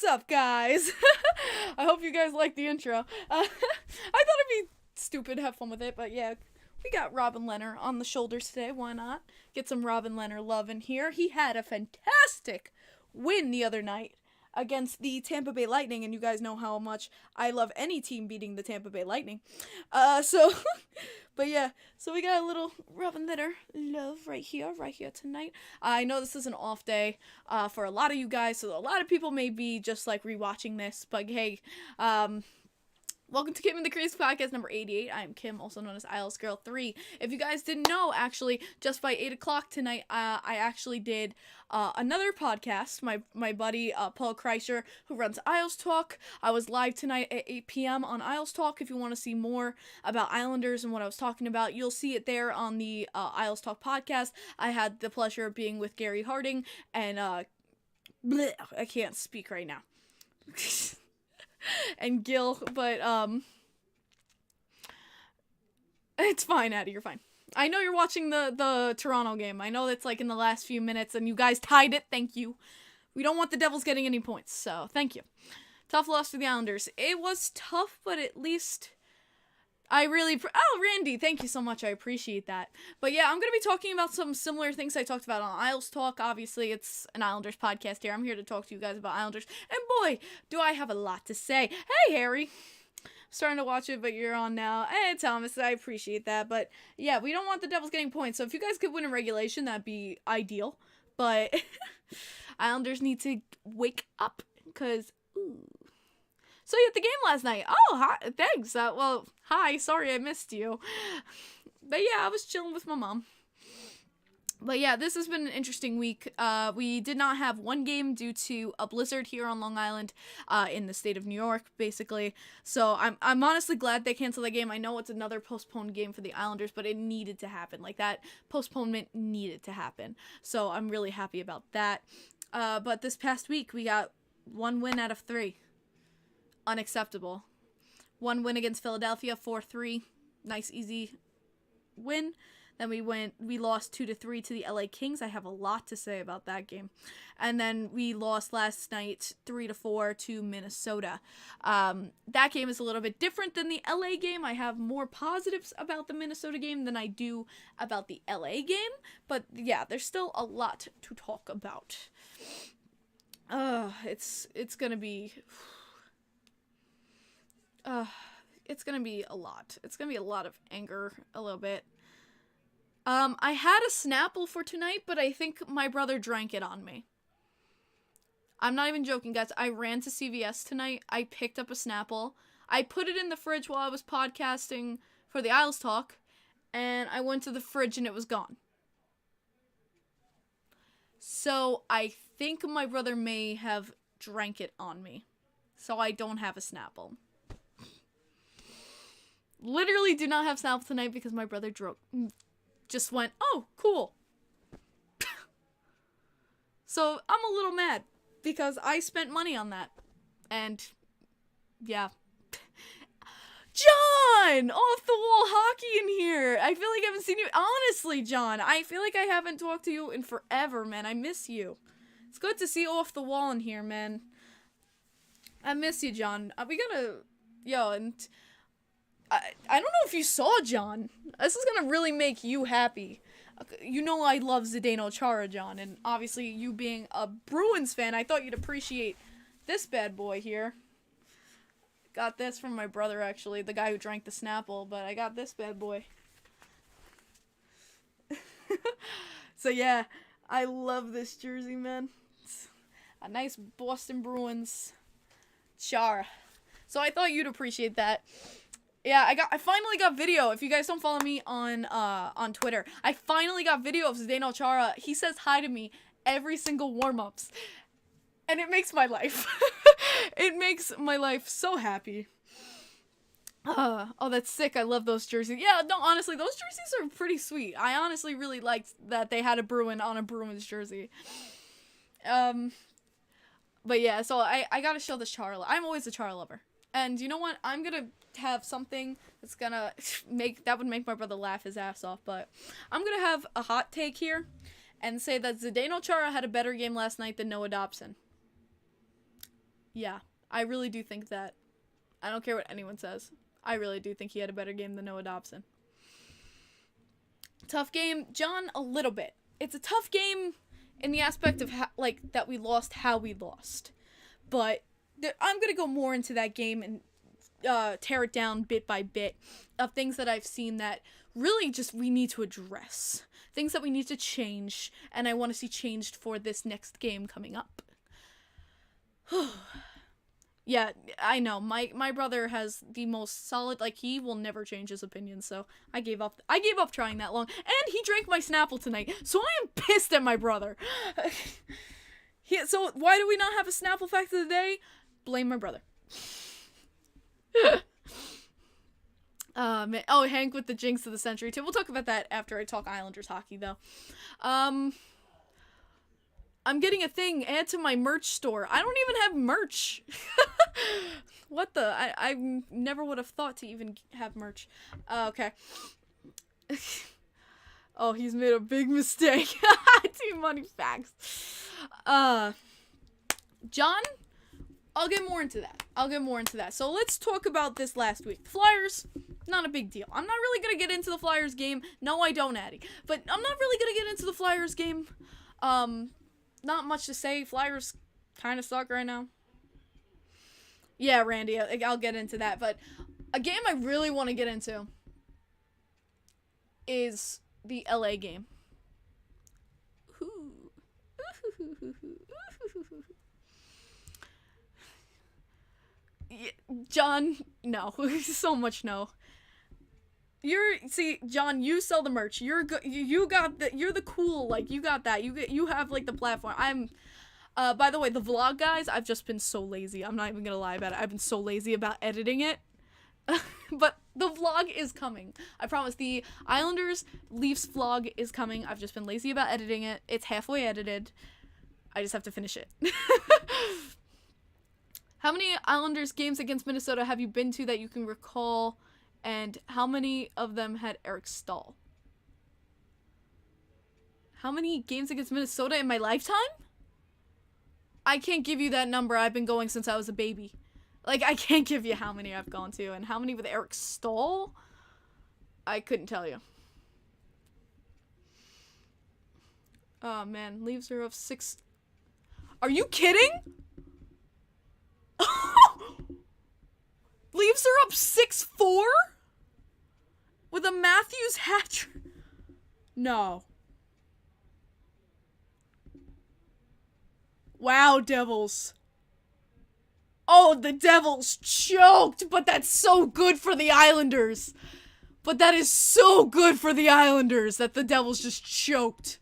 What's up, guys? I hope you guys like the intro. I thought it'd be stupid to have fun with it, but yeah, we got Robin Leonard on the shoulders today. Why not? Get some Robin Leonard love in here. He had a fantastic win the other night against the Tampa Bay Lightning, and you guys know how much I love any team beating the Tampa Bay Lightning. But yeah, so we got a little Robin Leonard love right here tonight. I know this is an off day for a lot of you guys, so a lot of people may be just like rewatching this, but hey, welcome to Kim and the Crease podcast number 88. I am Kim, also known as Isles Girl 3. If you guys didn't know, actually, just by 8 o'clock tonight, I actually did another podcast. My buddy, Paul Kreischer, who runs Isles Talk. I was live tonight at 8 p.m. on Isles Talk. If you want to see more about Islanders and what I was talking about, you'll see it there on the Isles Talk podcast. I had the pleasure of being with Gary Harding, and I can't speak right now. And Gil, but it's fine, Addie, you're fine. I know you're watching the Toronto game. I know it's like in the last few minutes and you guys tied it. Thank you. We don't want the Devils getting any points, so thank you. Tough loss to the Islanders. It was tough, but at least oh, Randy, thank you so much. I appreciate that. But yeah, I'm going to be talking about some similar things I talked about on Isles Talk. Obviously, it's an Islanders podcast here. I'm here to talk to you guys about Islanders. And boy, do I have a lot to say. Hey, Harry. Starting to watch it, but you're on now. Hey, Thomas, I appreciate that. But yeah, we don't want the Devils getting points. So if you guys could win in regulation, that'd be ideal. But Islanders need to wake up because, ooh. So you had the game last night. Oh, hi, thanks. Well, hi. Sorry I missed you. But yeah, I was chilling with my mom. But yeah, this has been an interesting week. We did not have one game due to a blizzard here on Long Island, in the state of New York, basically. So I'm honestly glad they canceled the game. I know it's another postponed game for the Islanders, but it needed to happen. Like, that postponement needed to happen. So I'm really happy about that. But this past week, we got 1 win out of 3. Unacceptable. 1 win against Philadelphia, 4-3. Nice, easy win. Then we lost 2-3 to the LA Kings. I have a lot to say about that game. And then we lost last night 3-4 to Minnesota. That game is a little bit different than the LA game. I have more positives about the Minnesota game than I do about the LA game. But yeah, there's still a lot to talk about. It's gonna be... it's gonna be a lot. It's gonna be a lot of anger, a little bit. I had a Snapple for tonight, but I think my brother drank it on me. I'm not even joking, guys. I ran to CVS tonight. I picked up a Snapple. I put it in the fridge while I was podcasting for the Isles Talk, and I went to the fridge and it was gone. So I think my brother may have drank it on me. So I don't have a Snapple. Literally do not have Snapple tonight because my brother just went, oh, cool. So I'm a little mad because I spent money on that. And yeah. John! Off the wall hockey in here. I feel like I haven't seen you. Honestly, John, I feel like I haven't talked to you in forever, man. I miss you. It's good to see off the wall in here, man. I miss you, John. We gotta, and I don't know if you saw, John. This is gonna really make you happy. You know I love Zdeno Chara, John, and obviously you being a Bruins fan, I thought you'd appreciate this bad boy here. Got this from my brother, actually, the guy who drank the Snapple, but I got this bad boy. So yeah, I love this jersey, man. It's a nice Boston Bruins Chara. So I thought you'd appreciate that. Yeah, I finally got video. If you guys don't follow me on Twitter, I finally got video of Zdeno Chara. He says hi to me every single warm-ups. And it makes my life. It makes my life so happy. Oh, that's sick. I love those jerseys. Yeah, no, honestly, those jerseys are pretty sweet. I honestly really liked that they had a Bruin on a Bruins jersey. But yeah, so I gotta show this Chara. I'm always a Chara lover. And you know what? I'm gonna have something that's gonna would make my brother laugh his ass off, but I'm gonna have a hot take here and say that Zdeno Chara had a better game last night than Noah Dobson. Yeah, I really do think that. I don't care what anyone says. I really do think he had a better game than Noah Dobson. Tough game, John, a little bit. It's a tough game in the aspect of that we lost how we lost. But I'm going to go more into that game and tear it down bit by bit of things that I've seen that really just we need to address. Things that we need to change, and I want to see changed for this next game coming up. Yeah, I know. My brother has the most solid, like, he will never change his opinion, so I gave up trying that long. And he drank my Snapple tonight, so I am pissed at my brother. So why do we not have a Snapple fact of the day? Blame my brother. Man. Oh, Hank with the jinx of the century, too. We'll talk about that after I talk Islanders hockey, though. I'm getting a thing, add to my merch store. I don't even have merch. What the? I never would have thought to even have merch. Okay. Oh, he's made a big mistake. Team Money facts. John, I'll get more into that. So let's talk about this last week. Flyers, not a big deal. I'm not really going to get into the Flyers game. No, I don't, Addie. But I'm not really going to get into the Flyers game. Not much to say. Flyers kind of suck right now. Yeah, Randy, I'll get into that. But a game I really want to get into is the LA game. John, no. So much no. John, you sell the merch. You're good. You're the cool, like, you got that. You have, like, the platform. By the way, the vlog, guys, I've just been so lazy. I'm not even gonna lie about it. I've been so lazy about editing it. But the vlog is coming. I promise. The Islanders Leafs vlog is coming. I've just been lazy about editing it. It's halfway edited. I just have to finish it. How many Islanders games against Minnesota have you been to that you can recall? And how many of them had Eric Stahl? How many games against Minnesota in my lifetime? I can't give you that number. I've been going since I was a baby. Like, I can't give you how many I've gone to. And how many with Eric Stahl? I couldn't tell you. Oh, man. Leaves are up 6. Are you kidding? Leafs are up 6-4? With a Matthews hat trick? No. Wow, Devils. Oh, the Devils choked, but that's so good for the Islanders. But that is so good for the Islanders that the Devils just choked.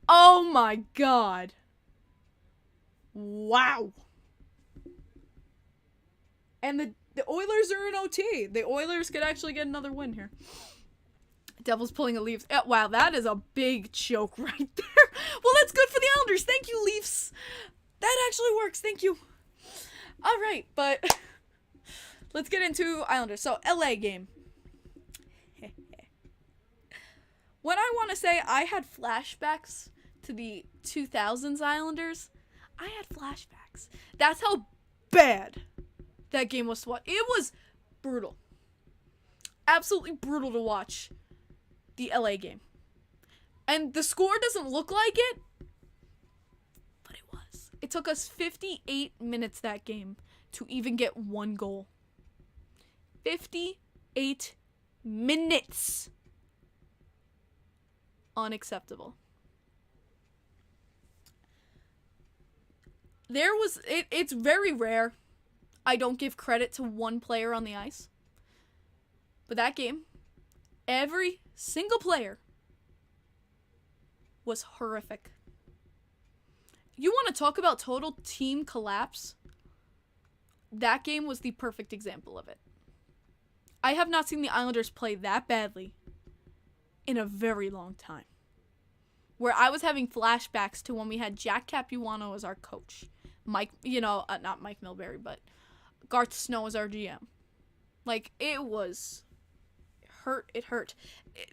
Oh my god. Wow. And the Oilers are in OT. The Oilers could actually get another win here. Devils pulling a Leafs. Wow, that is a big choke right there. Well, that's good for the Islanders. Thank you, Leafs. That actually works. Thank you. All right, but let's get into Islanders. So, LA game. When I want to say I had flashbacks to the 2000s Islanders, I had flashbacks. That's how bad that game was to watch. It was brutal. Absolutely brutal to watch the LA game. And the score doesn't look like it, but it was. It took us 58 minutes that game to even get one goal. 58 minutes. Unacceptable. It's very rare I don't give credit to one player on the ice. But that game, every single player was horrific. You want to talk about total team collapse? That game was the perfect example of it. I have not seen the Islanders play that badly in a very long time. Where I was having flashbacks to when we had Jack Capuano as our coach. Mike, not Mike Milbury, but Garth Snow as our GM. Like, it was hurt. It hurt.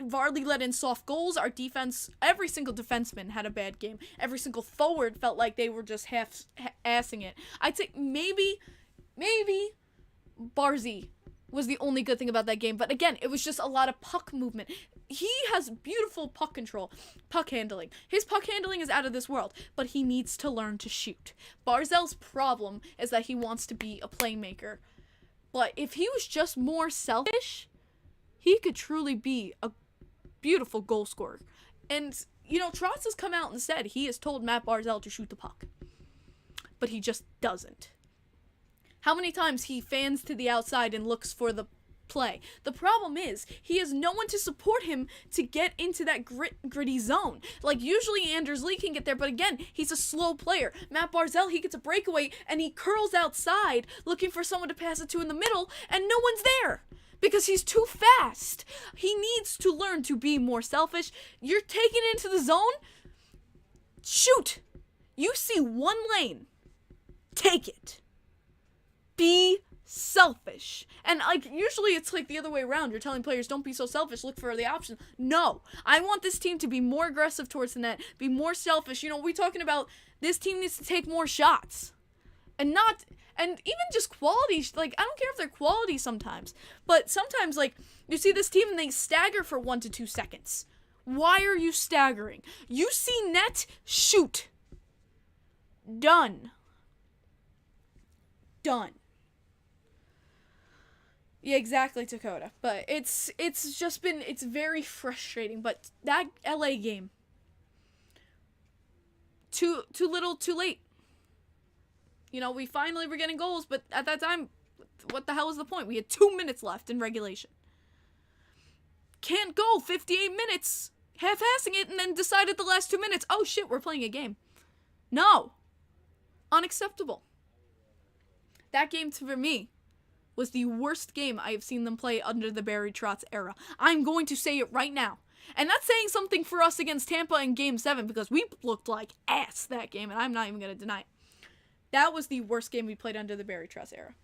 Varley let in soft goals. Our defense, every single defenseman had a bad game. Every single forward felt like they were just half-assing it. I'd say maybe Barzy was the only good thing about that game. But again, it was just a lot of puck movement. He has beautiful puck control, puck handling. His puck handling is out of this world, but he needs to learn to shoot. Barzell's problem is that he wants to be a playmaker. But if he was just more selfish, he could truly be a beautiful goal scorer. And, Trotz has come out and said he has told Matt Barzell to shoot the puck. But he just doesn't. How many times he fans to the outside and looks for the play? The problem is, he has no one to support him to get into that gritty zone. Like, usually Anders Lee can get there, but again, he's a slow player. Matt Barzell, he gets a breakaway, and he curls outside, looking for someone to pass it to in the middle, and no one's there. Because he's too fast. He needs to learn to be more selfish. You're taking it into the zone? Shoot! You see one lane. Take it. Be selfish. And usually it's the other way around. You're telling players, don't be so selfish, look for the option. No, I want this team to be more aggressive towards the net, be more selfish. We're talking about this team needs to take more shots. And even just quality, I don't care if they're quality sometimes, but sometimes you see this team and they stagger for 1 to 2 seconds. Why are you staggering? You see net, shoot. Done. Yeah, exactly, Dakota. But it's very frustrating. But that LA game, too little, too late. We finally were getting goals, but at that time, what the hell was the point? We had 2 minutes left in regulation. Can't go 58 minutes, half-assing it, and then decide at the last 2 minutes, oh shit, we're playing a game. No. Unacceptable. That game, for me, was the worst game I have seen them play under the Barry Trotz era. I'm going to say it right now. And that's saying something for us against Tampa in Game 7, because we looked like ass that game, and I'm not even going to deny it. That was the worst game we played under the Barry Trotz era.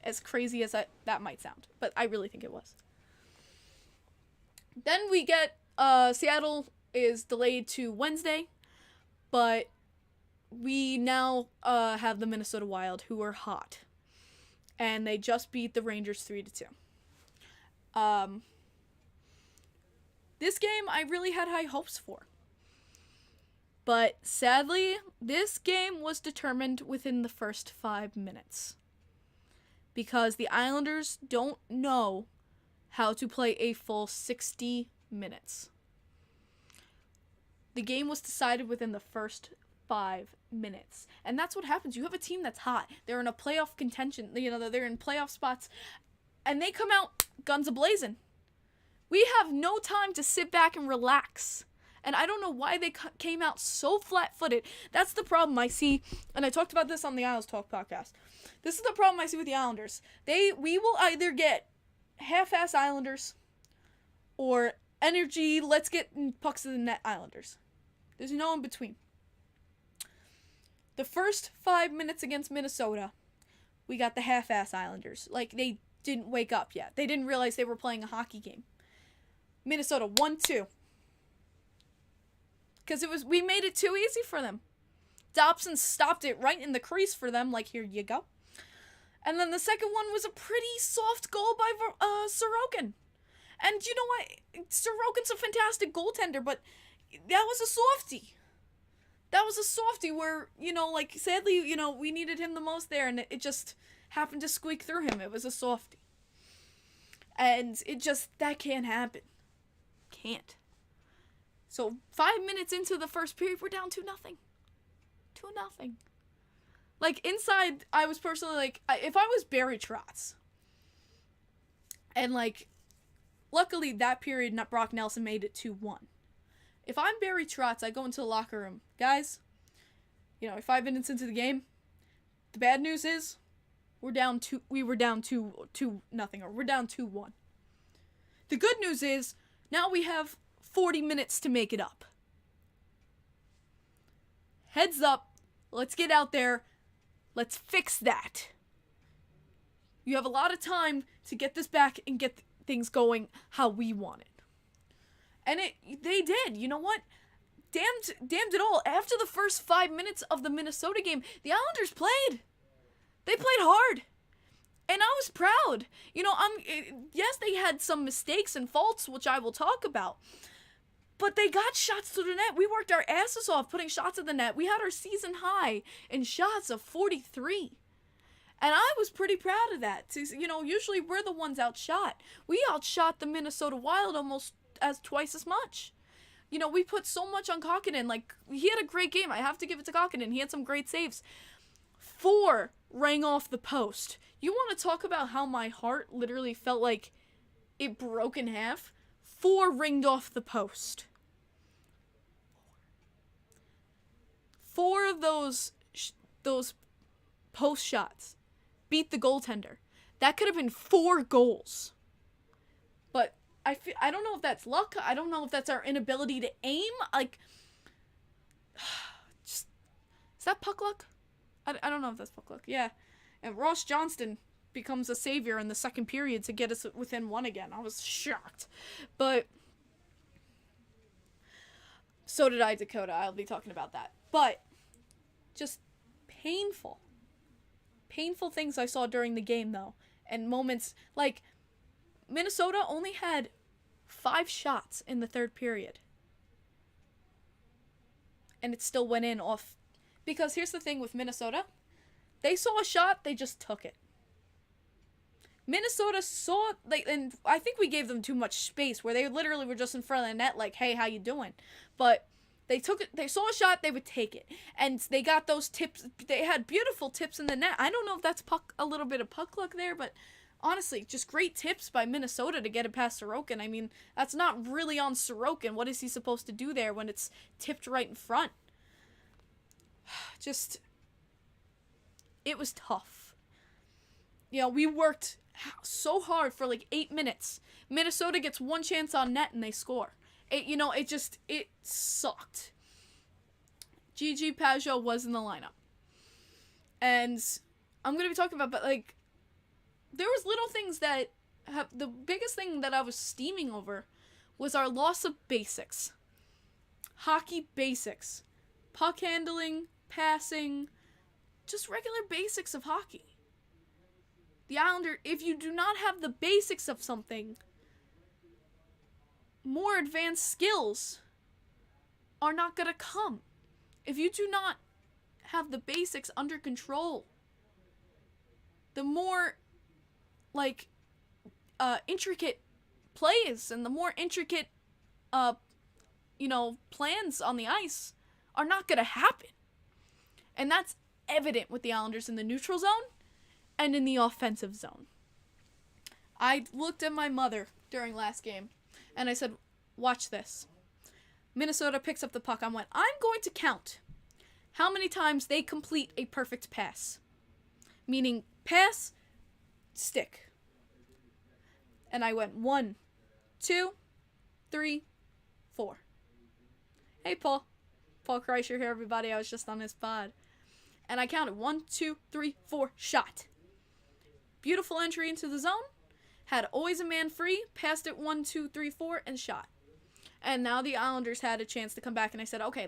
As crazy as that might sound, but I really think it was. Then we get, Seattle is delayed to Wednesday, but we now have the Minnesota Wild, who are hot. And they just beat the Rangers 3-2. This game I really had high hopes for. But sadly, this game was determined within the first 5 minutes. Because the Islanders don't know how to play a full 60 minutes. The game was decided within the first 5 minutes. And that's what happens. You have a team that's hot. They're in a playoff contention. They're in playoff spots. And they come out guns a-blazing. We have no time to sit back and relax. And I don't know why they came out so flat-footed. That's the problem I see. And I talked about this on the Isles Talk podcast. This is the problem I see with the Islanders. We will either get half-ass Islanders or energy, let's get pucks to the net Islanders. There's no in between. The first 5 minutes against Minnesota, we got the half-ass Islanders. They didn't wake up yet. They didn't realize they were playing a hockey game. Minnesota 1-2. Because we made it too easy for them. Dobson stopped it right in the crease for them, here you go. And then the second one was a pretty soft goal by Sorokin. And you know what? Sorokin's a fantastic goaltender, but that was a softie. That was a softie where, sadly, we needed him the most there, and it just happened to squeak through him. It was a softie. And that can't happen. Can't. So 5 minutes into the first period, we're down 2-0. 2-0. Inside, I was personally if I was Barry Trotz, and luckily that period, Brock Nelson made it 2-1. If I'm Barry Trotz, I go into the locker room. Guys, 5 minutes into the game, the bad news is we were down 2-0, or we're down 2-1. The good news is now we have 40 minutes to make it up. Heads up, let's get out there, let's fix that. You have a lot of time to get this back and get things going how we wanted. And they did. You know what? Damned it all. After the first 5 minutes of the Minnesota game, the Islanders played. They played hard. And I was proud. You know, yes, they had some mistakes and faults, which I will talk about. But they got shots to the net. We worked our asses off putting shots at the net. We had our season high in shots of 43. And I was pretty proud of that. You know, usually we're the ones outshot. We outshot the Minnesota Wild almost twice as much. You know, we put so much on Kokkonen. Like, he had a great game. I have to give it to Kokkonen. He had some great saves. 4 rang off the post. You want to talk about how my heart literally felt like it broke in half? 4 ringed off the post. 4 of those post shots beat the goaltender. That could have been 4 goals. But I don't know if that's luck. I don't know if that's our inability to aim. Like, is that puck luck? I don't know if that's puck luck. Yeah. And Ross Johnston becomes a savior in the second period to get us within 1 again. I was shocked. But so did I, Dakota. I'll be talking about that. But just painful. Painful things I saw during the game, though. And moments like Minnesota only had 5 shots in the third period. And it still went in off. Because here's the thing with Minnesota. They saw a shot, they just took it. Minnesota saw, and I think we gave them too much space, where they literally were just in front of the net, like, hey, how you doing? But they took it, they saw a shot, they would take it. And they got those tips, they had beautiful tips in the net. I don't know if that's a little bit of puck luck there, but honestly, just great tips by Minnesota to get it past Sorokin. I mean, that's not really on Sorokin. What is he supposed to do there when it's tipped right in front? Just, it was tough. You know, we worked so hard for like 8 minutes. Minnesota gets 1 chance on net and they score. It sucked. GG Pageau was in the lineup. And I'm going to be talking about, but like, there was little things that the biggest thing that I was steaming over was our loss of basics. Hockey basics. Puck handling, passing, just regular basics of hockey. The Islander, if you do not have the basics of something, more advanced skills are not going to come. If you do not have the basics under control, the more intricate plays and the more intricate plans on the ice are not going to happen. And that's evident with the Islanders in the neutral zone and in the offensive zone. I looked at my mother during last game and I said, watch this. Minnesota picks up the puck. I went, I'm going to count how many times they complete a perfect pass. Meaning pass, stick. And I went 1, 2, 3, 4. Hey, Paul. Paul Kreischer here, everybody. I was just on his pod. And I counted 1, 2, 3, 4, shot. Beautiful entry into the zone. Had always a man free. Passed it 1, 2, 3, 4, and shot. And now the Islanders had a chance to come back. And I said, okay,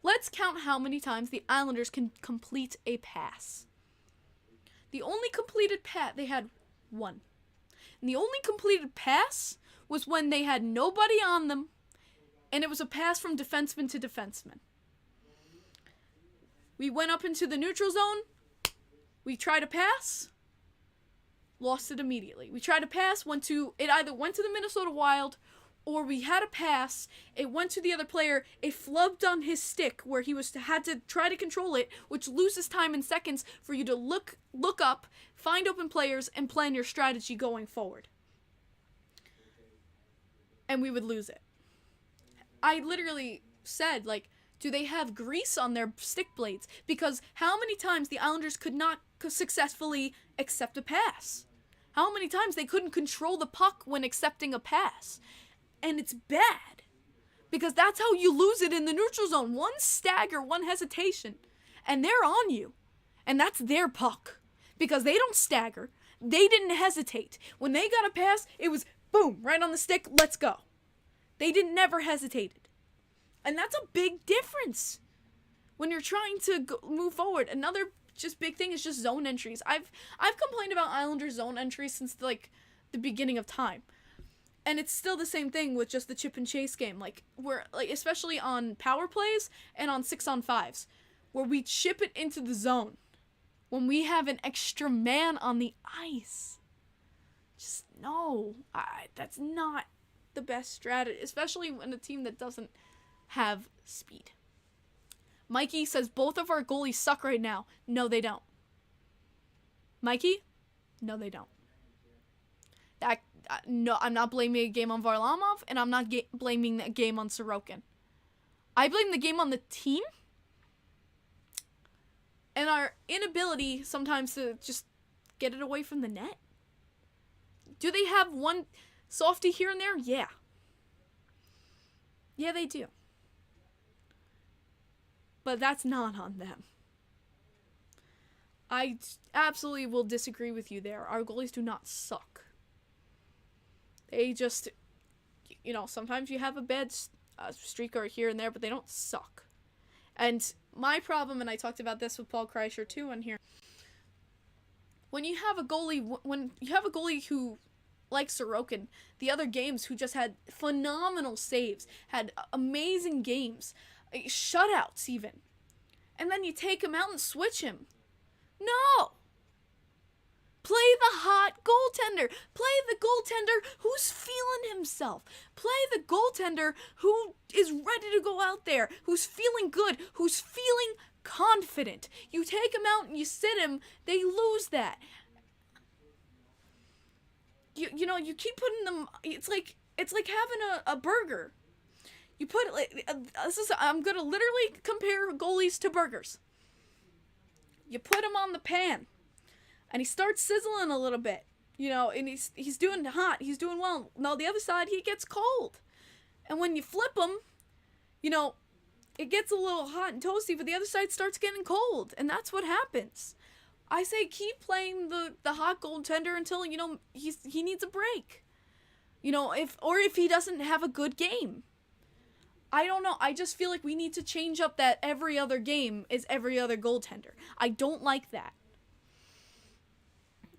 let's count how many times the Islanders can complete a pass. The only completed pass, they had 1. And the only completed pass was when they had nobody on them. And it was a pass from defenseman to defenseman. We went up into the neutral zone. We tried to pass. Lost it immediately. We tried to pass. It either went to the Minnesota Wild or we had a pass. It went to the other player. It flubbed on his stick where he had to try to control it, which loses time in seconds for you to look up, find open players, and plan your strategy going forward. And we would lose it. I literally said, do they have grease on their stick blades? Because how many times the Islanders could not successfully accept a pass? How many times they couldn't control the puck when accepting a pass? And it's bad. Because that's how you lose it in the neutral zone. One stagger, one hesitation, and they're on you. And that's their puck. Because they don't stagger. They didn't hesitate. When they got a pass, it was Boom, right on the stick, let's go. They never hesitated. And that's a big difference when you're trying to move forward. Another just big thing is just zone entries. I've complained about Islanders zone entries since like the beginning of time. And it's still the same thing with just the chip and chase game. Like, we're like, especially on power plays and on 6-on-5s, where we chip it into the zone when we have an extra man on the ice. Just no, that's not the best strategy, especially in a team that doesn't have speed. Mikey says both of our goalies suck right now. No, they don't. Mikey? No, they don't. No, I'm not blaming a game on Varlamov, and I'm not blaming the game on Sorokin. I blame the game on the team and our inability sometimes to just get it away from the net. Do they have one softie here and there? Yeah. Yeah, they do. But that's not on them. I absolutely will disagree with you there. Our goalies do not suck. They just, sometimes you have a bad streaker here and there, but they don't suck. And my problem, and I talked about this with Paul Kreischer too on here, when you have a goalie who, like Sorokin, the other games who just had phenomenal saves, had amazing games, shutouts even, and then you take him out and switch him. No! Play the hot goaltender. Play the goaltender who's feeling himself. Play the goaltender who is ready to go out there, who's feeling good, who's feeling confident. You take him out and you sit him, they lose that. You keep putting them. It's like having a burger. You put it like I'm gonna literally compare goalies to burgers. You put him on the pan, and he starts sizzling a little bit, and he's doing hot, he's doing well. Now the other side, he gets cold, and when you flip him, it gets a little hot and toasty, but the other side starts getting cold, and that's what happens. I say keep playing the hot goaltender until he needs a break, if he doesn't have a good game. I don't know. I just feel like we need to change up that every other game is every other goaltender. I don't like that.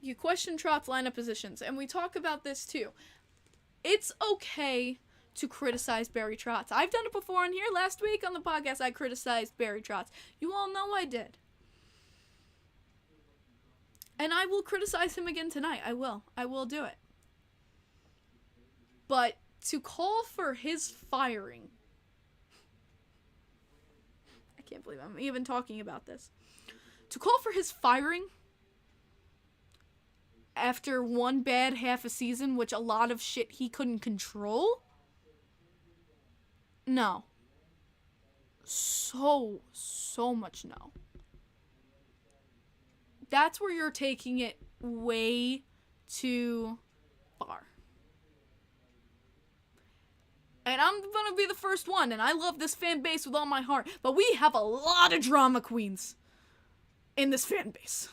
You question Trot's lineup positions, and we talk about this too. It's okay to criticize Barry Trotz. I've done it before on here. Last week on the podcast, I criticized Barry Trotz. You all know I did. And I will criticize him again tonight. I will. I will do it. But to call for his firing, I can't believe I'm even talking about this. To call for his firing after one bad half a season, which a lot of shit he couldn't control? No. So much no. That's where you're taking it way too far. And I'm gonna be the first one, and I love this fan base with all my heart, but we have a lot of drama queens in this fan base.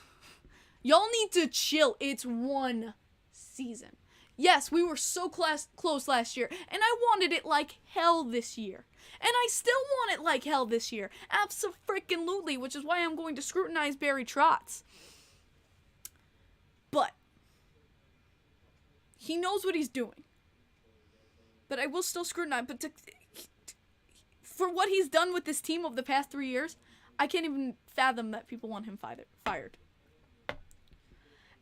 Y'all need to chill. It's one season. Yes, we were so close last year, and I wanted it like hell this year. And I still want it like hell this year. Abso-freaking-lutely, which is why I'm going to scrutinize Barry Trotz. But he knows what he's doing. But I will still scrutinize. But for what he's done with this team over the past 3 years, I can't even fathom that people want him fired.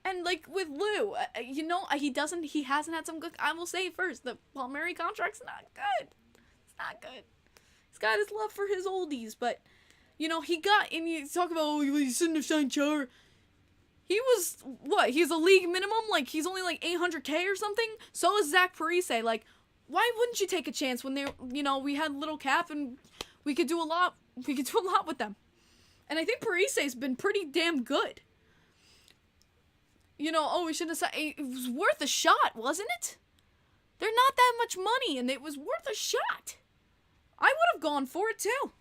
And like with Lou, he hasn't had some good. I will say first, the Palmieri contract's not good. It's not good. He's got his love for his oldies, but he got. And you talk about he shouldn't have signed Char. He was what? He's a league minimum. Like he's only like $800K or something. So is Zach Parise. Like, why wouldn't you take a chance when we had little cap and we could do a lot. We could do a lot with them. And I think Parise's been pretty damn good. We should have said it was worth a shot, wasn't it? They're not that much money, and it was worth a shot. I would have gone for it too.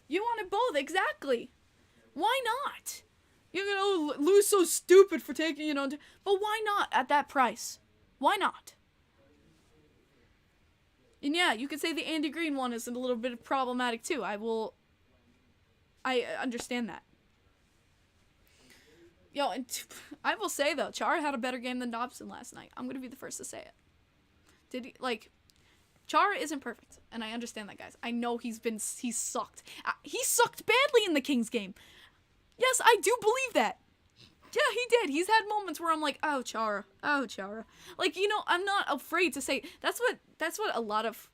You wanted both, exactly. Why not? Lou's so stupid for taking, but why not at that price? Why not? And yeah, you could say the Andy Green one is a little bit problematic too. I understand that. Yo, and I will say though, Chara had a better game than Dobson last night. I'm gonna be the first to say it. Did he, like, Chara isn't perfect, and I understand that, guys. I know he's sucked. He sucked badly in the Kings game. Yes, I do believe that. Yeah, he did. He's had moments where I'm like, oh, Chara. Oh, Chara. Like, you know, I'm not afraid to say, that's what a lot of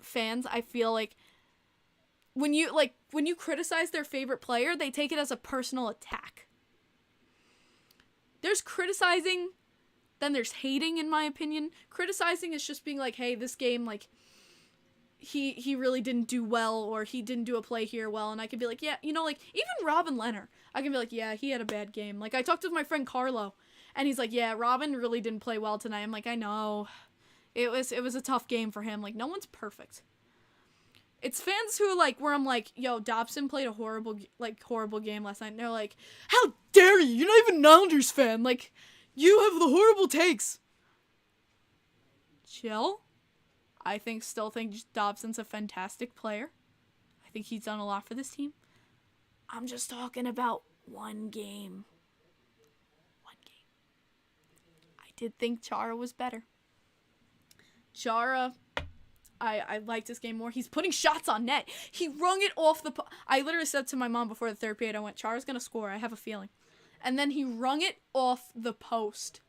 fans, I feel like, when you criticize their favorite player, they take it as a personal attack. There's criticizing, then there's hating, in my opinion. Criticizing is just being like, hey, this game, like, he really didn't do well, or he didn't do a play here well, and I could be like, yeah, you know, like, even Robin Leonard, I can be like, yeah, he had a bad game. Like, I talked with my friend Carlo, and he's like, yeah, Robin really didn't play well tonight. I'm like, I know. It was a tough game for him. Like, no one's perfect. It's fans who, like, where I'm like, yo, Dobson played a horrible game last night, and they're like, how dare you? You're not even an Islanders fan. Like, you have the horrible takes. Chill. I still think Dobson's a fantastic player. I think he's done a lot for this team. I'm just talking about one game. One game. I did think Chara was better. Chara, I liked this game more. He's putting shots on net. He wrung it off the... I literally said to my mom before the third period, I went, Chara's going to score. I have a feeling. And then he wrung it off the post.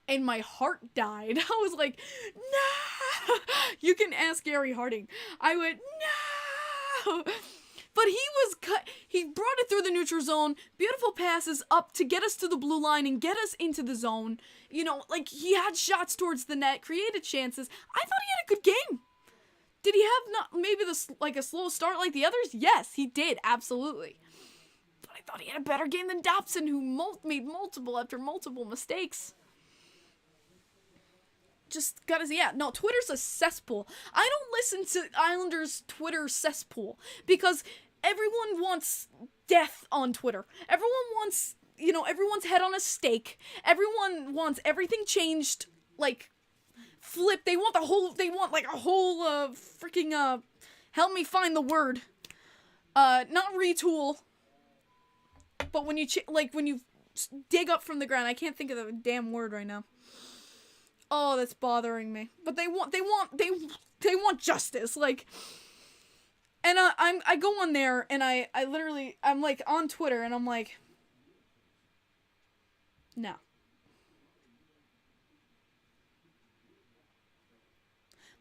And my heart died. I was like, no! You can ask Gary Harding. I went, no! But he brought it through the neutral zone. Beautiful passes up to get us to the blue line and get us into the zone. You know, like, he had shots towards the net, created chances. I thought he had a good game. Did he have maybe a slow start like the others? Yes, he did, absolutely. But I thought he had a better game than Dobson, who made multiple after multiple mistakes. Just gotta say, yeah, no, Twitter's a cesspool. I don't listen to Islanders' Twitter cesspool because everyone wants death on Twitter. Everyone wants, you know, everyone's head on a stake. Everyone wants everything changed, like, flipped. They want a whole freaking, help me find the word. Not retool. But when you, when you dig up from the ground, I can't think of the damn word right now. Oh, that's bothering me. But they want justice, like. And I go on there and I literally, I'm like on Twitter and I'm like, no.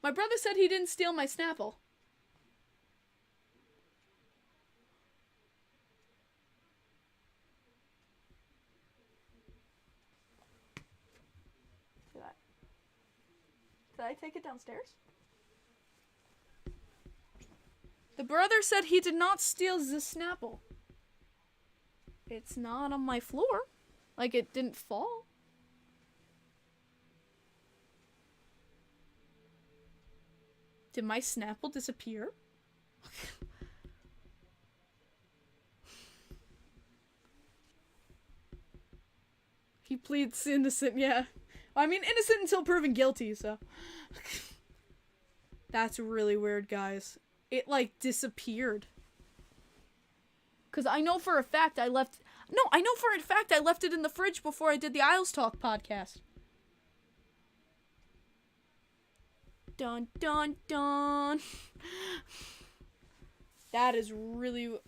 My brother said he didn't steal my Snapple. Did I take it downstairs? The brother said he did not steal the Snapple. It's not on my floor. Like, it didn't fall. Did my Snapple disappear? He pleads innocent, yeah. I mean, innocent until proven guilty, so. That's really weird, guys. It, like, disappeared. Because I know for a fact I left it in the fridge before I did the Isles Talk podcast. Dun, dun, dun. That is weird.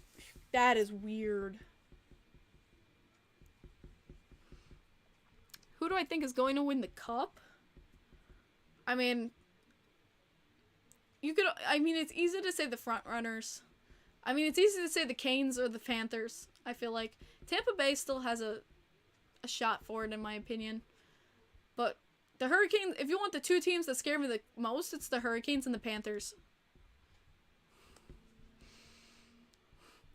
Who do I think is going to win the cup? I mean, it's easy to say the front runners. I mean, it's easy to say the Canes or the Panthers, I feel like. Tampa Bay still has a shot for it, in my opinion. But the Hurricanes, if you want the two teams that scare me the most, it's the Hurricanes and the Panthers.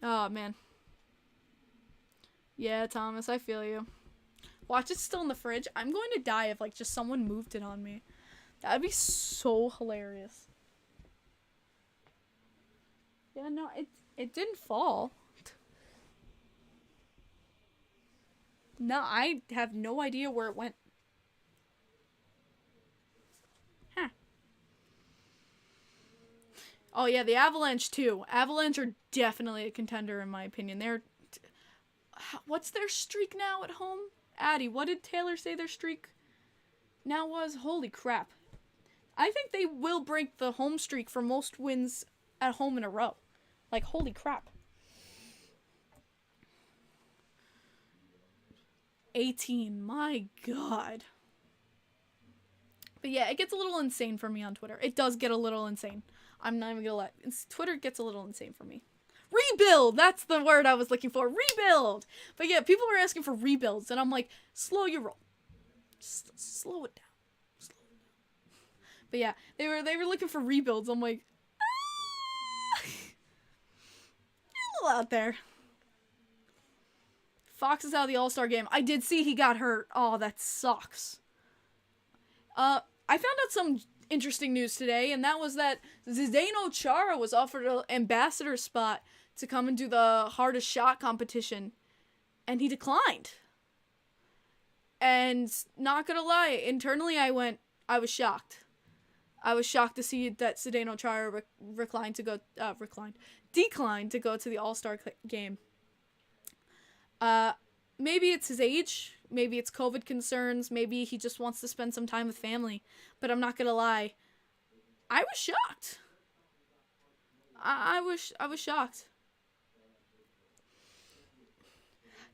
Oh, man. Yeah, Thomas, I feel you. Watch, it's still in the fridge. I'm going to die if, like, just someone moved it on me. That'd be so hilarious. Yeah, no, it didn't fall. No, I have no idea where it went. Huh. Oh yeah, the Avalanche too. Avalanche are definitely a contender in my opinion. What's their streak now at home? Addie, what did Taylor say their streak now was? Holy crap. I think they will break the home streak for most wins at home in a row. Like, holy crap. 18, my god. But yeah, it gets a little insane for me on Twitter. It does get a little insane. I'm not even gonna lie. Twitter gets a little insane for me. Rebuild! That's the word I was looking for. Rebuild! But yeah, people were asking for rebuilds, and I'm like, slow your roll. Just slow it down. Slow it down. But yeah, they were looking for rebuilds. I'm like, you're a little out there. Fox is out of the All-Star game. I did see he got hurt. Oh, that sucks. I found out some interesting news today, and that was that Zdeno Chara was offered an ambassador spot to come and do the hardest shot competition, and he declined. And not gonna lie, internally I was shocked. I was shocked to see that Zdeno Chara declined to go to the All-Star game. Maybe it's his age, maybe it's COVID concerns, maybe he just wants to spend some time with family, but I'm not gonna lie, I was shocked. I was shocked.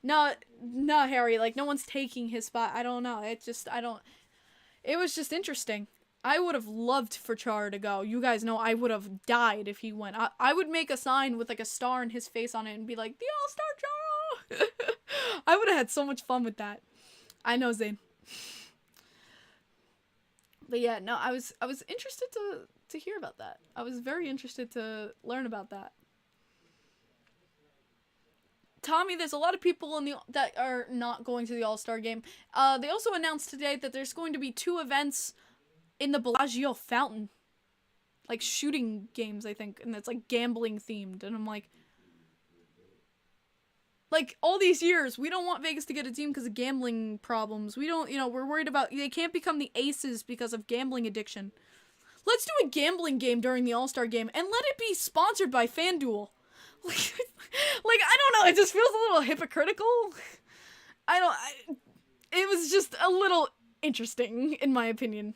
No, Harry, like, no one's taking his spot. I don't know. It was just interesting. I would have loved for Chara to go. You guys know I would have died if he went. I would make a sign with, like, a star and his face on it and be like, the All-Star Chara! I would have had so much fun with that. I know, Zane. But yeah, no, I was interested to hear about that. I was very interested to learn about that. Tommy, there's a lot of people that are not going to the All-Star game. They also announced today that there's going to be 2 events in the Bellagio fountain. Like, shooting games, I think. And it's, like, gambling themed. And I'm like, all these years, we don't want Vegas to get a team because of gambling problems. We don't, we're worried about, they can't become the Aces because of gambling addiction. Let's do a gambling game during the All-Star game and let it be sponsored by FanDuel. I don't know, it just feels a little hypocritical. It was just a little interesting, in my opinion.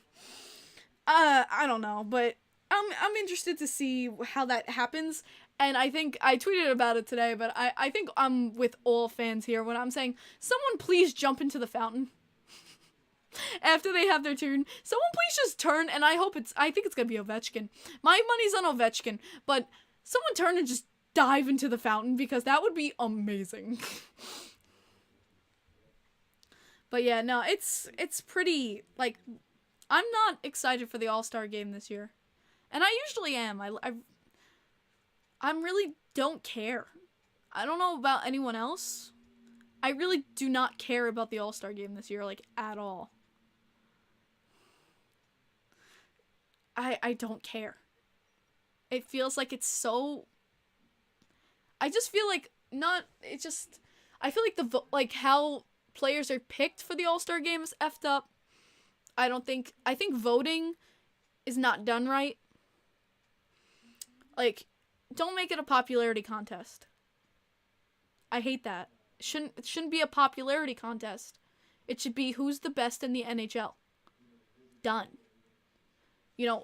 I don't know, but I'm interested to see how that happens. And I think I tweeted about it today, but I think I'm with all fans here when I'm saying, someone please jump into the fountain. After they have their turn, someone please just turn, and I think it's gonna be Ovechkin. My money's on Ovechkin, but someone turn and just dive into the fountain, because that would be amazing. But yeah, no, it's pretty, like, I'm not excited for the All-Star game this year. And I usually am. I really don't care. I don't know about anyone else. I really do not care about the All-Star game this year, like, at all. I don't care. It feels like it's so... I just feel like I feel like how players are picked for the All-Star game is effed up. I think voting is not done right. Like, don't make it a popularity contest. I hate that. It shouldn't be a popularity contest. It should be who's the best in the NHL. Done.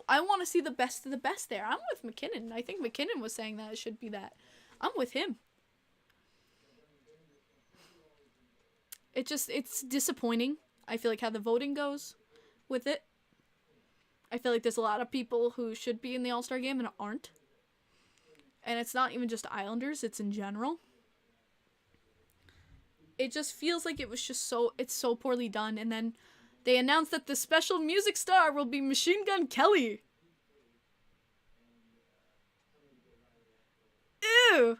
I want to see the best of the best there. I'm with McKinnon. I think McKinnon was saying that it should be that. I'm with him. It's disappointing. I feel like how the voting goes with it. I feel like there's a lot of people who should be in the All-Star game and aren't. And it's not even just Islanders, it's in general. It just feels like it's so poorly done. And then they announced that the special music star will be Machine Gun Kelly. Ew.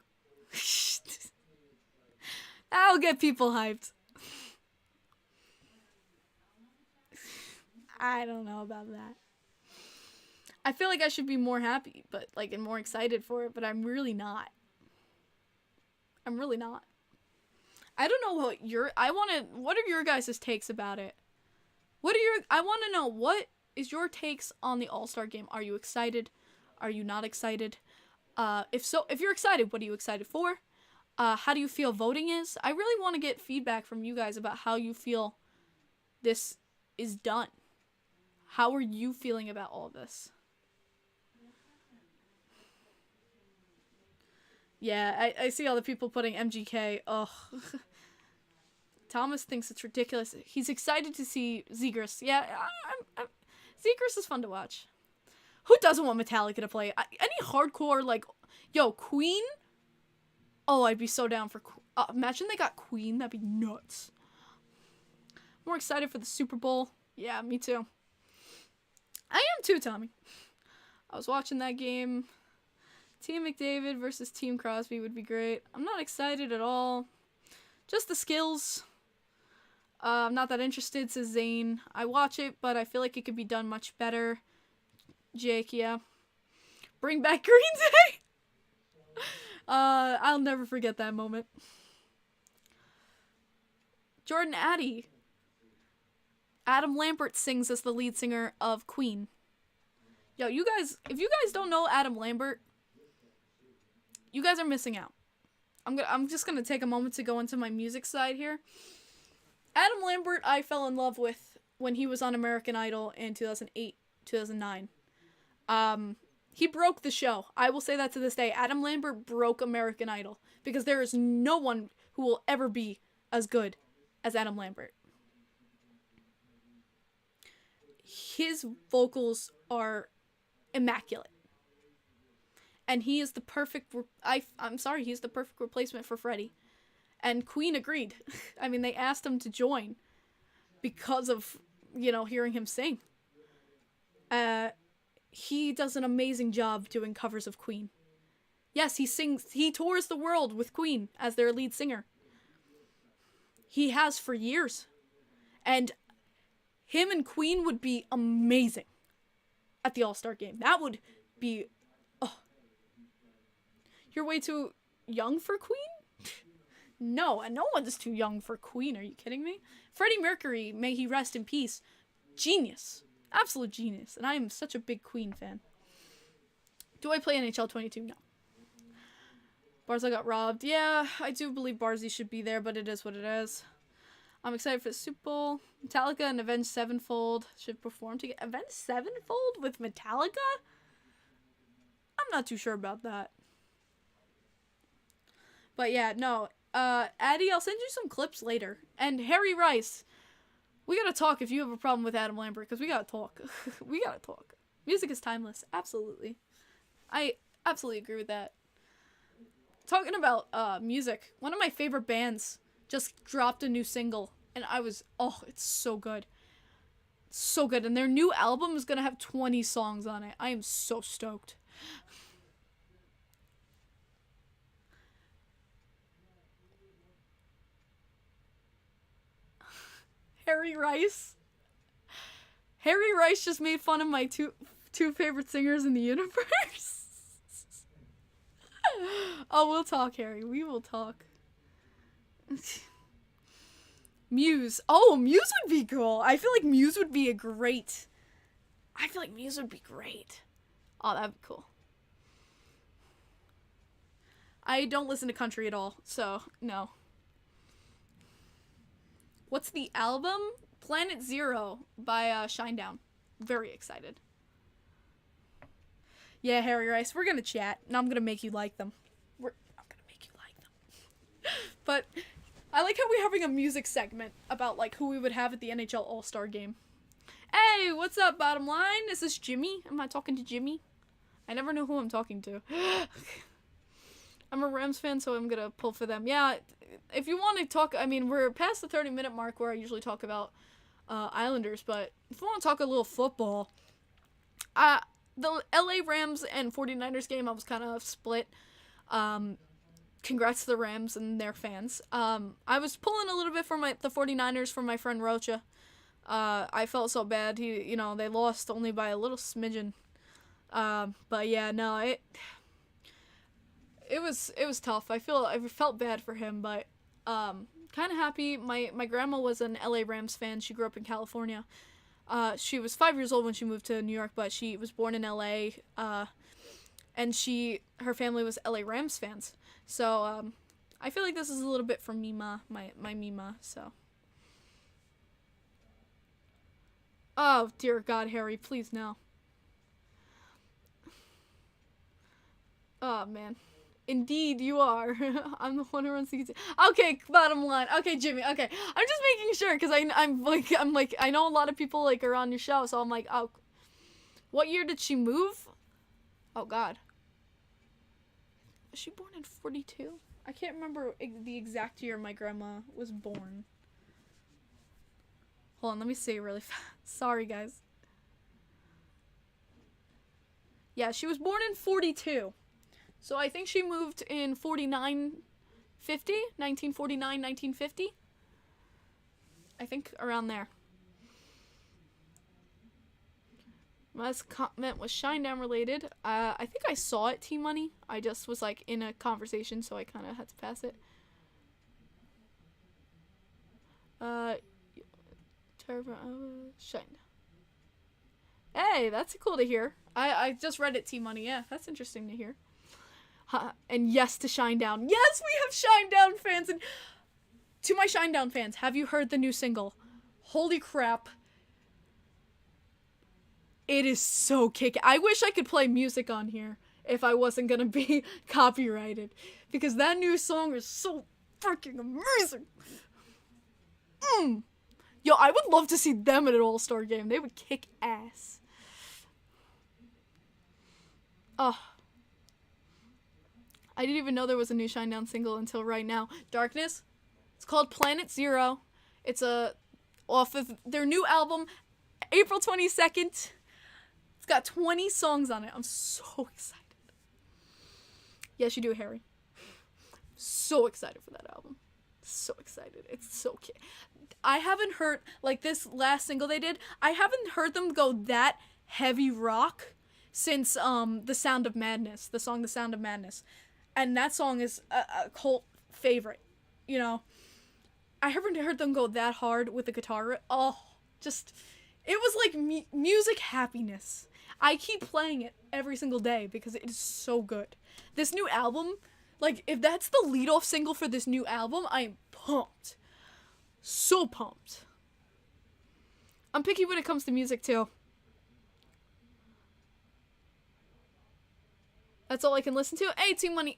That'll get people hyped. I don't know about that. I feel like I should be more happy, and more excited for it, but I'm really not. I'm really not. I don't know what are your guys' takes about it? I want to know, what is your takes on the All-Star game? Are you excited? Are you not excited? If so, if you're excited, what are you excited for? How do you feel voting is? I really want to get feedback from you guys about how you feel this is done. How are you feeling about all this? Yeah, I see all the people putting MGK. Ugh. Thomas thinks it's ridiculous. He's excited to see Zegers. Yeah, Zegers is fun to watch. Who doesn't want Metallica to play? Any hardcore, like, yo, Queen? Oh, I'd be so down for... imagine they got Queen. That'd be nuts. More excited for the Super Bowl. Yeah, me too. I am too, Tommy. I was watching that game. Team McDavid versus Team Crosby would be great. I'm not excited at all. Just the skills. I'm not that interested, says Zane. I watch it, but I feel like it could be done much better. Jake, yeah. Bring back Green Day! I'll never forget that moment. Jordan Addy. Adam Lambert sings as the lead singer of Queen. Yo, you guys, if you guys don't know Adam Lambert, you guys are missing out. I'm just gonna take a moment to go into my music side here. Adam Lambert, I fell in love with when he was on American Idol in 2008, 2009. He broke the show. I will say that to this day. Adam Lambert broke American Idol because there is no one who will ever be as good as Adam Lambert. His vocals are immaculate. And he is the perfect... I'm sorry, he's the perfect replacement for Freddie. And Queen agreed. I mean, they asked him to join because of, you know, hearing him sing. He does an amazing job doing covers of Queen. Yes, he tours the world with Queen as their lead singer. He has for years. And him and Queen would be amazing at the All-Star game. That would be... Oh. You're way too young for Queen? No, and no one's too young for Queen. Are you kidding me? Freddie Mercury, may he rest in peace. Genius. Absolute genius. And I am such a big Queen fan. Do I play NHL 22? No. Barzal got robbed. Yeah, I do believe Barzy should be there, but it is what it is. I'm excited for the Super Bowl. Metallica and Avenged Sevenfold should perform together. Avenged Sevenfold with Metallica? I'm not too sure about that. But yeah, no. Addie, I'll send you some clips later. And Harry Rice, we gotta talk if you have a problem with Adam Lambert, because we gotta talk. We gotta talk. Music is timeless. Absolutely. I absolutely agree with that. Talking about music, one of my favorite bands just dropped a new single, and I was, oh, it's so good. It's so good, and their new album is gonna have 20 songs on it. I am so stoked. Harry Rice. Harry Rice just made fun of my two favorite singers in the universe. Oh, we'll talk, Harry. We will talk. Muse. Oh, Muse would be cool. I feel like Muse would be great. Oh, that'd be cool. I don't listen to country at all, so no. What's the album? Planet Zero by Shinedown. Very excited. Yeah, Harry Rice, we're gonna chat, and I'm gonna make you like them. But I like how we're having a music segment about, like, who we would have at the NHL All-Star game. Hey, what's up, Bottom Line? Is this Jimmy? Am I talking to Jimmy? I never know who I'm talking to. I'm a Rams fan, so I'm gonna pull for them. Yeah, if you want to talk, I mean, we're past the 30-minute mark where I usually talk about Islanders, but if you want to talk a little football, the LA Rams and 49ers game, I was kind of split. Congrats to the Rams and their fans. I was pulling a little bit for the 49ers for my friend Rocha. I felt so bad. They lost only by a little smidgen. But yeah, no, it was tough. I felt bad for him, but kind of happy. My grandma was an LA Rams fan. She grew up in California. She was 5 years old when she moved to New York, but she was born in LA. and her family was LA Rams fans. So I feel like this is a little bit from Mima, my Mima. So. Oh dear God, Harry, please no. Oh man. Indeed, you are. I'm the one who runs the... Okay, bottom line. Okay, Jimmy. Okay, I'm just making sure because I'm like I know a lot of people like are on your show, so I'm like, oh, what year did she move? Oh God, was she born in 42? I can't remember the exact year my grandma was born. Hold on, let me see really fast. Sorry, guys. Yeah, she was born in 42. So I think she moved in 1949, 1950. I think around there. My last comment was Shinedown related. I think I saw it, T-Money. I just was like in a conversation, so I kind of had to pass it. Shinedown. Hey, that's cool to hear. I just read it, T-Money. Yeah, that's interesting to hear. And yes to Shinedown. Yes, we have Shinedown fans. And to my Shinedown fans, have you heard the new single? Holy crap. It is so kick. I wish I could play music on here if I wasn't gonna be copyrighted. Because that new song is so freaking amazing. Yo, I would love to see them at an all-star game. They would kick ass. Oh. I didn't even know there was a new Shinedown single until right now. Darkness. It's called Planet Zero. It's off of their new album, April 22nd. It's got 20 songs on it. I'm so excited. Yes, you do, Harry. So excited for that album. So excited. It's so cute. I haven't heard, like this last single they did, I haven't heard them go that heavy rock since The Sound of Madness. The song The Sound of Madness. And that song is a cult favorite, you know. I haven't heard them go that hard with the guitar. Oh, just, it was like music happiness. I keep playing it every single day because it is so good. This new album, like, if that's the lead-off single for this new album, I am pumped. So pumped. I'm picky when it comes to music, too. That's all I can listen to. Hey, T-Money,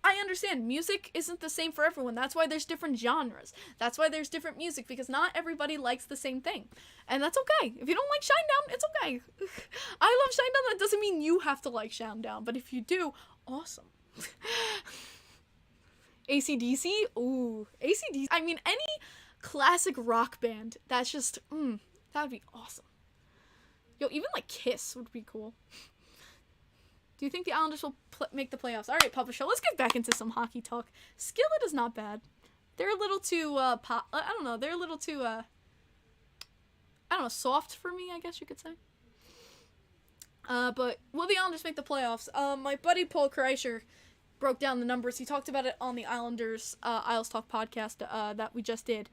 I understand. Music isn't the same for everyone. That's why there's different genres. That's why there's different music, because not everybody likes the same thing. And that's okay. If you don't like Shinedown, it's okay. I love Shinedown. That doesn't mean you have to like Shinedown. But if you do, awesome. AC/DC? Ooh. AC/DC. I mean, any classic rock band, that's just, that would be awesome. Yo, even like Kiss would be cool. Do you think the Islanders will make the playoffs? All right, Papa Show, let's get back into some hockey talk. Skillet is not bad. They're a little too, I don't know, they're a little too, I don't know, soft for me, I guess you could say. But will the Islanders make the playoffs? My buddy Paul Kreischer broke down the numbers. He talked about it on the Islanders, Isles Talk podcast, that we just did.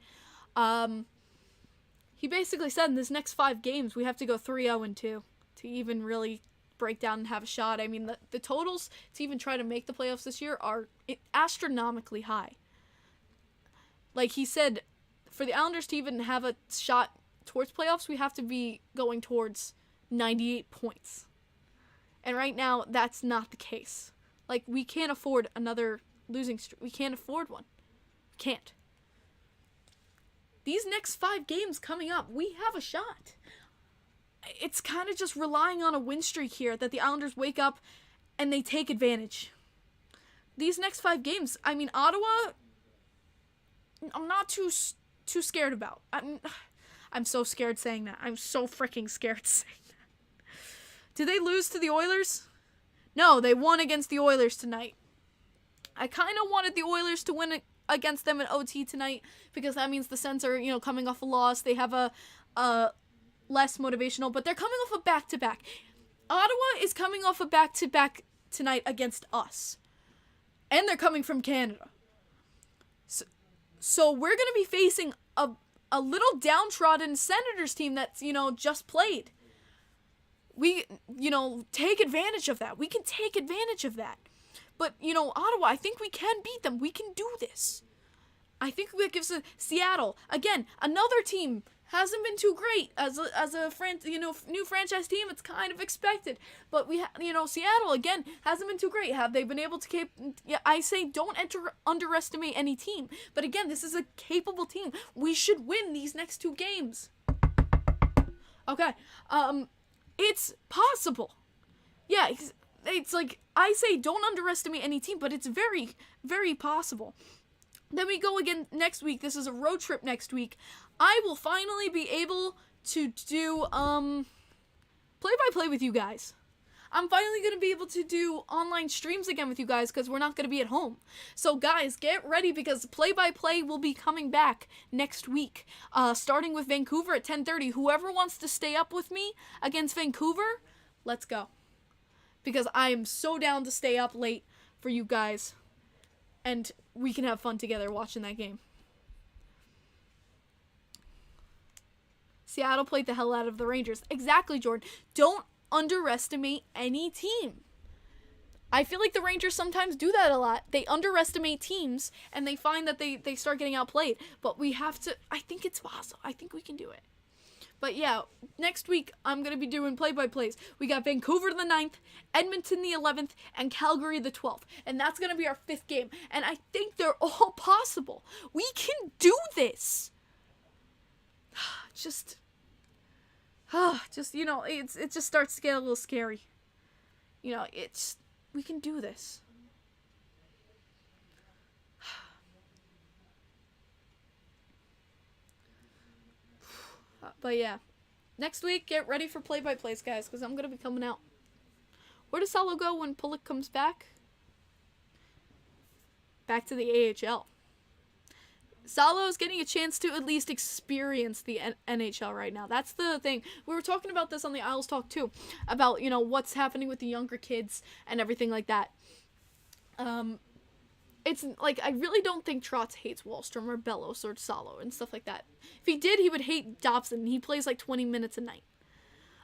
He basically said in this next 5 games, we have to go 3-0-2 to even really break down and have a shot. I mean, the totals to even try to make the playoffs this year are astronomically high. Like he said, for the Islanders to even have a shot towards playoffs, we have to be going towards 98 points. And right now, that's not the case. Like, we can't afford another losing streak. We can't afford one. Can't. These next 5 games coming up, we have a shot. It's kind of just relying on a win streak here that the Islanders wake up and they take advantage. These next 5 games, I mean, Ottawa, I'm not too scared about. I'm so scared saying that. I'm so freaking scared saying that. Did they lose to the Oilers? No, they won against the Oilers tonight. I kind of wanted the Oilers to win against them in OT tonight because that means the Sens are, coming off a loss. They have a less motivational, but they're coming off a back-to-back. Ottawa is coming off a back-to-back tonight against us. And they're coming from Canada. So we're going to be facing a little downtrodden Senators team that's, just played. we, take advantage of that. We can take advantage of that. But, Ottawa, I think we can beat them. We can do this. I think that gives Seattle, again, another team, hasn't been too great as a new franchise team. It's kind of expected, but Seattle again hasn't been too great. Have they been able to I say don't underestimate any team, but again, this is a capable team. We should win these next 2 games. Okay, it's possible. Yeah, it's like I say don't underestimate any team, but it's very, very possible. Then we go again next week. This is a road trip next week. I will finally be able to do play-by-play with you guys. I'm finally going to be able to do online streams again with you guys because we're not going to be at home. So guys, get ready because play-by-play will be coming back next week. Starting with Vancouver at 10:30. Whoever wants to stay up with me against Vancouver, let's go. Because I am so down to stay up late for you guys. And we can have fun together watching that game. Seattle played the hell out of the Rangers. Exactly, Jordan. Don't underestimate any team. I feel like the Rangers sometimes do that a lot. They underestimate teams, and they find that they start getting outplayed. But we have to... I think it's possible. I think we can do it. But yeah, next week, I'm going to be doing play-by-plays. We got Vancouver the 9th, Edmonton the 11th, and Calgary the 12th. And that's going to be our 5th game. And I think they're all possible. We can do this. Just, it just starts to get a little scary. We can do this. But yeah, next week, get ready for play-by-plays, guys, because I'm going to be coming out. Where does Salo go when Pulick comes back? Back to the AHL. Salo's getting a chance to at least experience the NHL right now. That's the thing. We were talking about this on the Isles Talk, too, about, what's happening with the younger kids and everything like that. It's like, I really don't think Trotz hates Wahlstrom or Bellows or Salo and stuff like that. If he did, he would hate Dobson. He plays like 20 minutes a night.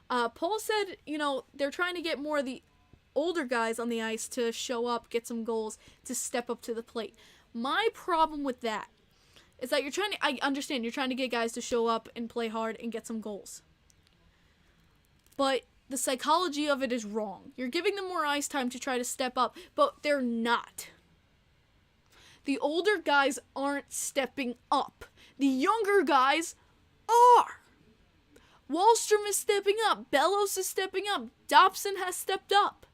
Paul said, they're trying to get more of the older guys on the ice to show up, get some goals, to step up to the plate. My problem with that is that I understand you're trying to get guys to show up and play hard and get some goals. But the psychology of it is wrong. You're giving them more ice time to try to step up, but they're not. The older guys aren't stepping up. The younger guys are. Wahlstrom is stepping up. Bellows is stepping up. Dobson has stepped up.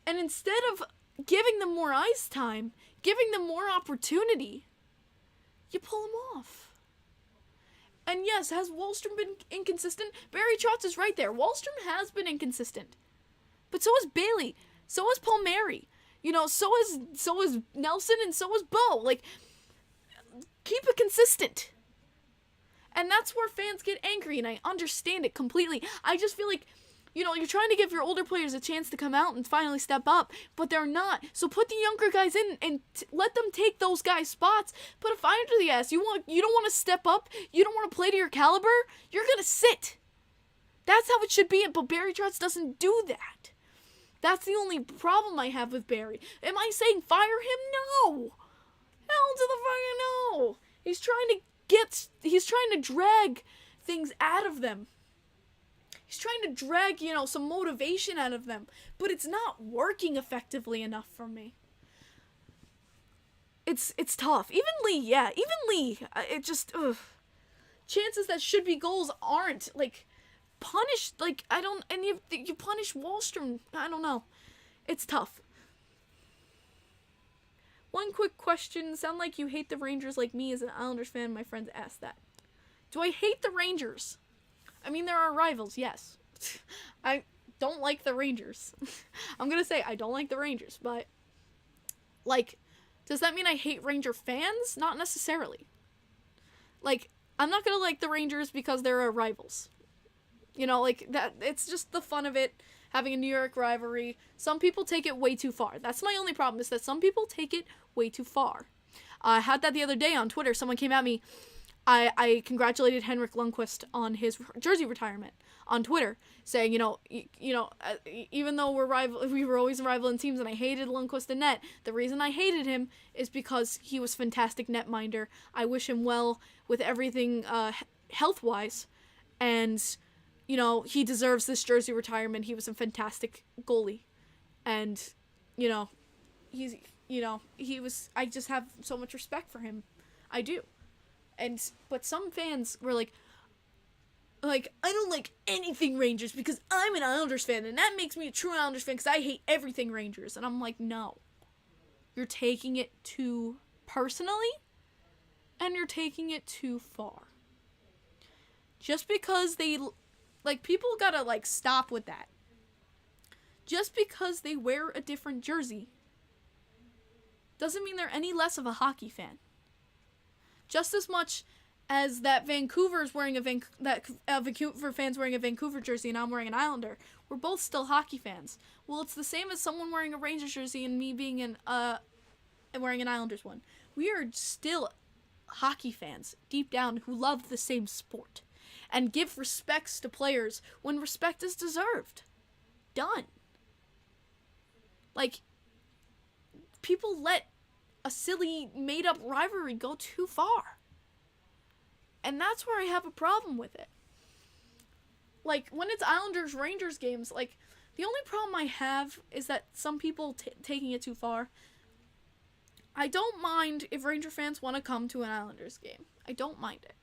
And instead of giving them more ice time, giving them more opportunity, you pull them off. And yes, has Wahlstrom been inconsistent? Barry Trotz is right there. Wahlstrom has been inconsistent. But so has Bailey. So has Palmieri. So is Nelson, and so is Bo. Like, keep it consistent. And that's where fans get angry, and I understand it completely. I just feel like, you're trying to give your older players a chance to come out and finally step up, but they're not. So put the younger guys in and let them take those guys' spots. Put a fire to the ass. You don't want to step up. You don't want to play to your caliber. You're going to sit. That's how it should be, but Barry Trotz doesn't do that. That's the only problem I have with Barry. Am I saying fire him? No. Hell to the fucking no. He's trying to drag things out of them. He's trying to drag, some motivation out of them. But it's not working effectively enough for me. It's tough. Even Lee, it just, chances that should be goals aren't, punished, you punish Wahlstrom, I don't know. It's tough. One quick question, sound like you hate the Rangers like me as an Islanders fan, my friends asked that. Do I hate the Rangers? I mean, they're our rivals, yes. I don't like the Rangers. I'm gonna say I don't like the Rangers, but, does that mean I hate Ranger fans? Not necessarily. I'm not gonna like the Rangers because they're our rivals. That, it's just the fun of it, having a New York rivalry. Some people take it way too far. That's my only problem, is that some people take it way too far. I had that the other day on Twitter. Someone came at me. I congratulated Henrik Lundqvist on his jersey retirement on Twitter, saying, even though we were always rival in teams, and I hated Lundqvist in net. The reason I hated him is because he was fantastic netminder. I wish him well with everything health wise, and he deserves this jersey retirement. He was a fantastic goalie, and he was. I just have so much respect for him. I do. But some fans were like, I don't like anything Rangers because I'm an Islanders fan, and that makes me a true Islanders fan because I hate everything Rangers. And I'm like, no. You're taking it too personally, and you're taking it too far. Just because people gotta, stop with that. Just because they wear a different jersey doesn't mean they're any less of a hockey fan. Just as much as that Vancouver's wearing Vancouver fans wearing a Vancouver jersey and I'm wearing an Islander, we're both still hockey fans. Well, it's the same as someone wearing a Rangers jersey and me being wearing an Islanders one. We are still hockey fans deep down who love the same sport and give respects to players when respect is deserved. Done. People let a silly made-up rivalry go too far. And that's where I have a problem with it. When it's Islanders-Rangers games, the only problem I have is that some people taking it too far. I don't mind if Ranger fans want to come to an Islanders game. I don't mind it.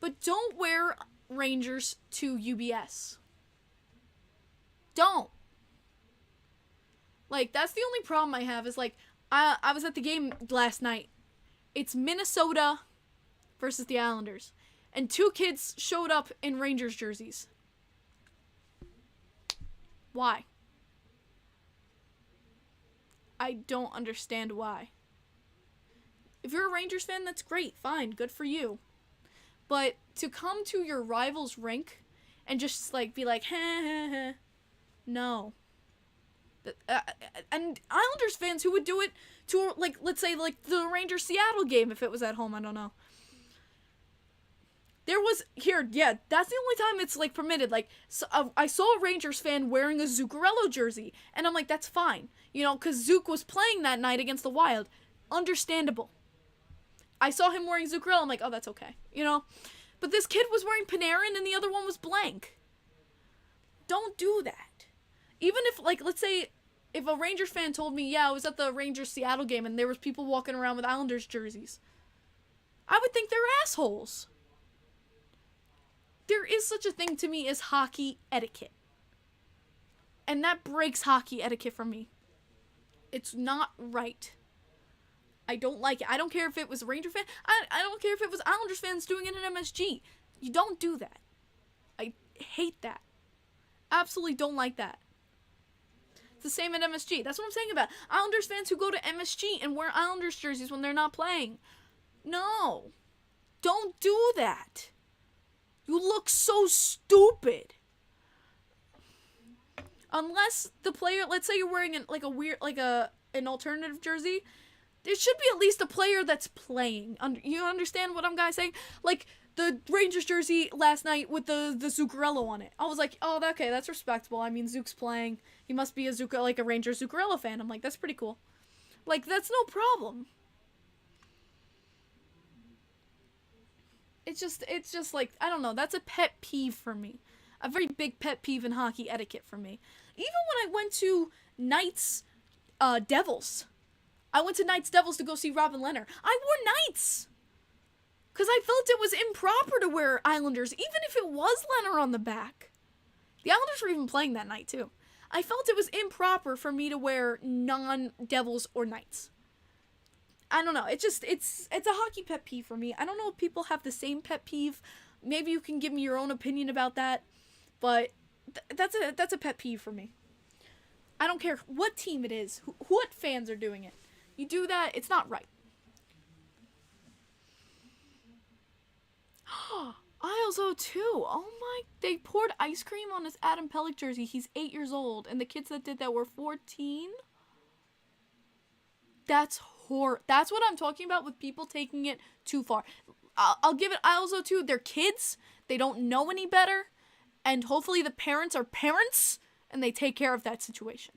But don't wear Rangers to UBS. Don't. That's the only problem I have is, I was at the game last night. It's Minnesota versus the Islanders. And 2 kids showed up in Rangers jerseys. Why? I don't understand why. If you're a Rangers fan, that's great. Fine. Good for you. But to come to your rival's rink and just, be like, heh, heh, heh. No. And Islanders fans who would do it to, let's say, the Rangers-Seattle game if it was at home, I don't know. That's the only time it's, permitted. I saw a Rangers fan wearing a Zuccarello jersey, and I'm like, that's fine. Because Zook was playing that night against the Wild. Understandable. I saw him wearing Zuccarello, I'm like, oh, that's okay. But this kid was wearing Panarin, and the other one was blank. Don't do that. Even if, let's say, if a Rangers fan told me, yeah, I was at the Rangers-Seattle game and there was people walking around with Islanders jerseys, I would think they're assholes. There is such a thing to me as hockey etiquette. And that breaks hockey etiquette for me. It's not right. I don't like it. I don't care if it was a Ranger fan. I don't care if it was Islanders fans doing it in MSG. You don't do that. I hate that. Absolutely don't like that. It's the same at MSG. That's what I'm saying about Islanders fans who go to MSG and wear Islanders jerseys when they're not playing. No. Don't do that. You look so stupid. Unless the player, let's say you're wearing an alternative jersey, there should be at least a player that's playing. You understand what I'm saying? The Rangers jersey last night with the Zuccarello on it. I was like, oh, okay, that's respectable. I mean, Zook's playing. He must be a Rangers Zuccarello fan. I'm like, that's pretty cool. That's no problem. It's just I don't know. That's a pet peeve for me. A very big pet peeve in hockey etiquette for me. Even when I went to Knights Devils. I went to Knights Devils to go see Robin Lehner. I wore Knights. Because I felt it was improper to wear Islanders, even if it was Lehner on the back. The Islanders were even playing that night, too. I felt it was improper for me to wear non-Devils or Knights. I don't know. It's a hockey pet peeve for me. I don't know if people have the same pet peeve. Maybe you can give me your own opinion about that. But that's a pet peeve for me. I don't care what team it is, what fans are doing it. You do that, it's not right. Isles 02. Oh my, they poured ice cream on his Adam Pelech jersey. He's 8 years old, and the kids that did that were 14. That's what I'm talking about with people taking it too far. I'll give it also too. They're kids. They don't know any better. And hopefully the parents are parents and they take care of that situation.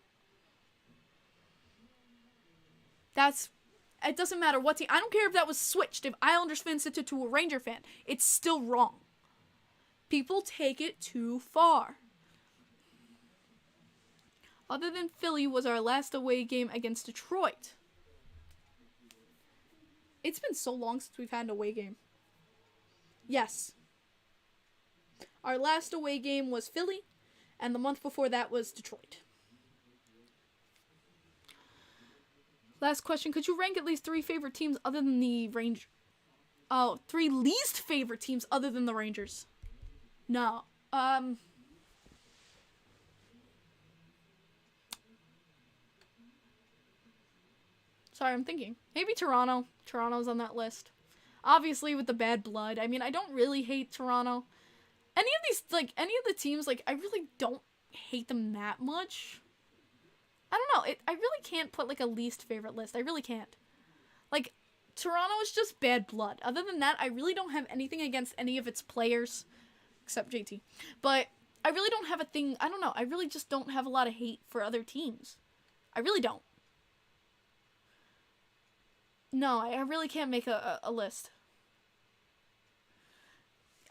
It doesn't matter what team. I don't care if that was switched. If Islanders fan sent it to a Ranger fan, it's still wrong. People take it too far. Other than Philly was our last away game against Detroit. It's been so long since we've had an away game. Yes. Our last away game was Philly, and the month before that was Detroit. Last question. Could you rank at least 3 favorite teams other than the Rangers? Oh, 3 least favorite teams other than the Rangers. No. Sorry, I'm thinking. Maybe Toronto. Toronto's on that list. Obviously, with the bad blood. I mean, I don't really hate Toronto. Any of the teams, I really don't hate them that much. I don't know. I really can't put, a least favorite list. I really can't. Toronto is just bad blood. Other than that, I really don't have anything against any of its players. Except JT. But I really don't have a thing. I don't know. I really just don't have a lot of hate for other teams. I really don't. No, I really can't make a list.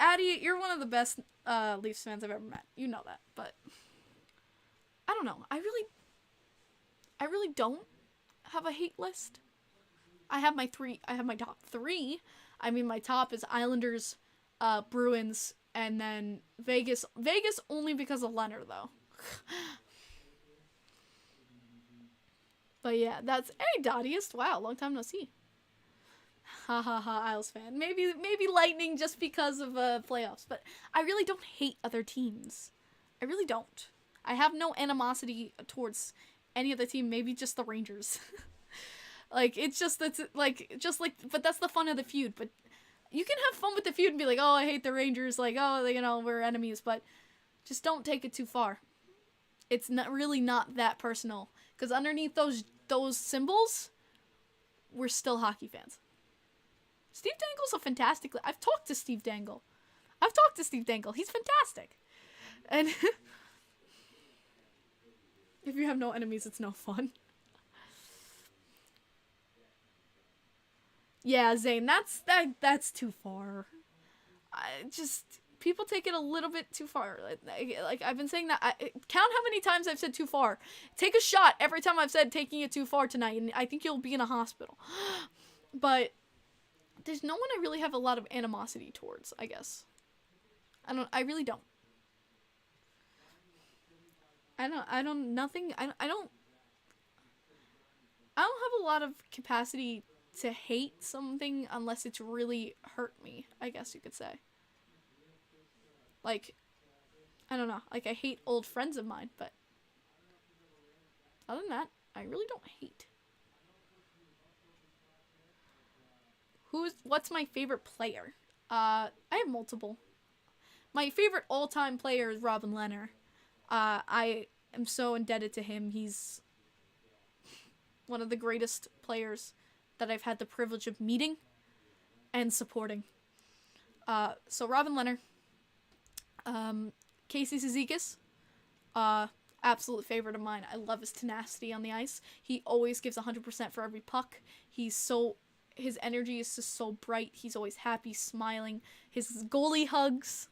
Addie, you're one of the best Leafs fans I've ever met. You know that. But I don't know. I really don't have a hate list. I have my top 3. I mean, my top is Islanders, Bruins, and then Vegas. Vegas only because of Leonard, though. But yeah, that's... Hey, Dottiest. Wow, long time no see. Ha ha ha, Isles fan. Maybe Lightning just because of playoffs. But I really don't hate other teams. I really don't. I have no animosity towards any other team. Maybe just the Rangers. It's just... But that's the fun of the feud. But you can have fun with the feud and be like, oh, I hate the Rangers. We're enemies. But just don't take it too far. It's not that personal. Because underneath those symbols, we're still hockey fans. Steve Dangle's a fantastic... I've talked to Steve Dangle. He's fantastic. And if you have no enemies, it's no fun. Yeah, Zane, that's too far. People take it a little bit too far. I've been saying that. Count how many times I've said too far. Take a shot every time I've said taking it too far tonight, and I think you'll be in a hospital. But there's no one I really have a lot of animosity towards, I guess. I really don't. I don't have a lot of capacity to hate something unless it's really hurt me, I guess you could say. I don't know. I hate old friends of mine, but other than that, I really don't hate. What's my favorite player? I have multiple. My favorite all-time player is Robin Lehner. I am so indebted to him. He's one of the greatest players that I've had the privilege of meeting and supporting. So Robin Lehner. Casey Cizikas, absolute favorite of mine. I love his tenacity on the ice. He always gives 100% for every puck. His energy is just so bright. He's always happy, smiling. His goalie hugs.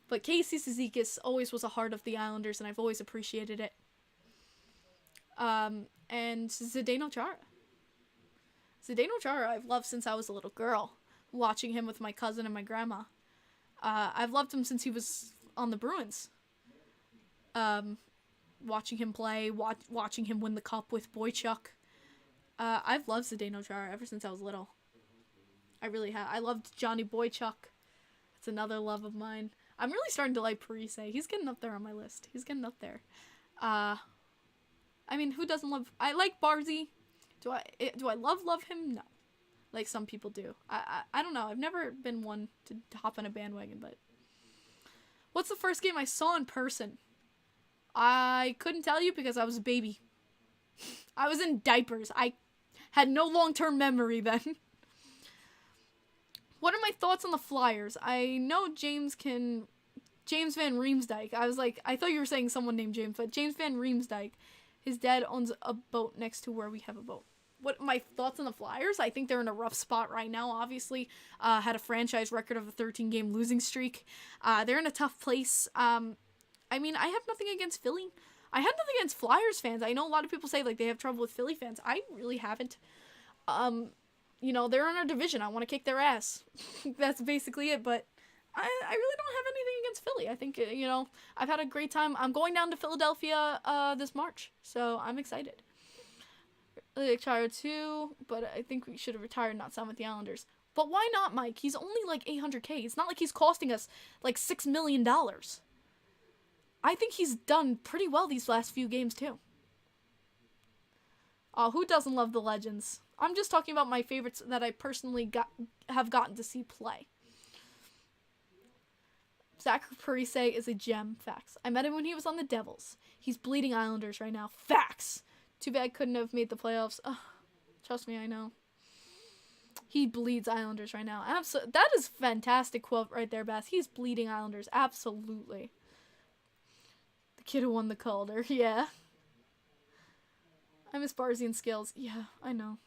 But Casey Cizikas always was a heart of the Islanders, and I've always appreciated it. And Zdeno Chara. Zdeno Chara I've loved since I was a little girl, watching him with my cousin and my grandma. I've loved him since he was on the Bruins. Watching him play, watching him win the cup with Boychuk. I've loved Zdeno Chara ever since I was little. I really have. I loved Johnny Boychuk. It's another love of mine. I'm really starting to like Parise. He's getting up there on my list. He's getting up there. I mean, who doesn't love... I like Barzy. Do I love him? No. Like some people do. I don't know. I've never been one to hop on a bandwagon, but... What's the first game I saw in person? I couldn't tell you because I was a baby. I was in diapers. I had no long-term memory then. What are my thoughts on the Flyers? I know James Van Riemsdyk. I thought you were saying someone named James, but James Van Riemsdyk. His dad owns a boat next to where we have a boat. What my thoughts on the Flyers? I think they're in a rough spot right now. Obviously, had a franchise record of a 13-game losing streak. They're in a tough place. I mean, I have nothing against Philly. I have nothing against Flyers fans. I know a lot of people say like they have trouble with Philly fans. I really haven't. You know, they're in our division. I want to kick their ass. That's basically it. But I really don't have anything against Philly. I think, you know, I've had a great time. I'm going down to Philadelphia this March, so I'm excited. Retired too, but I think we should have retired, not signed with the Islanders. But why not, Mike? He's only like $800K. It's not like he's costing us like $6 million. I think he's done pretty well these last few games too. Who doesn't love the Legends? I'm just talking about my favorites that I personally have gotten to see play. Zach Parise is a gem. Facts. I met him when he was on the Devils. He's bleeding Islanders right now. Facts. Too bad couldn't have made the playoffs. Ugh, trust me, I know. He bleeds Islanders right now. That is a fantastic quote right there, Bass. He's bleeding Islanders. Absolutely. The kid who won the Calder. Yeah. I miss Barzy and Skills. Yeah, I know.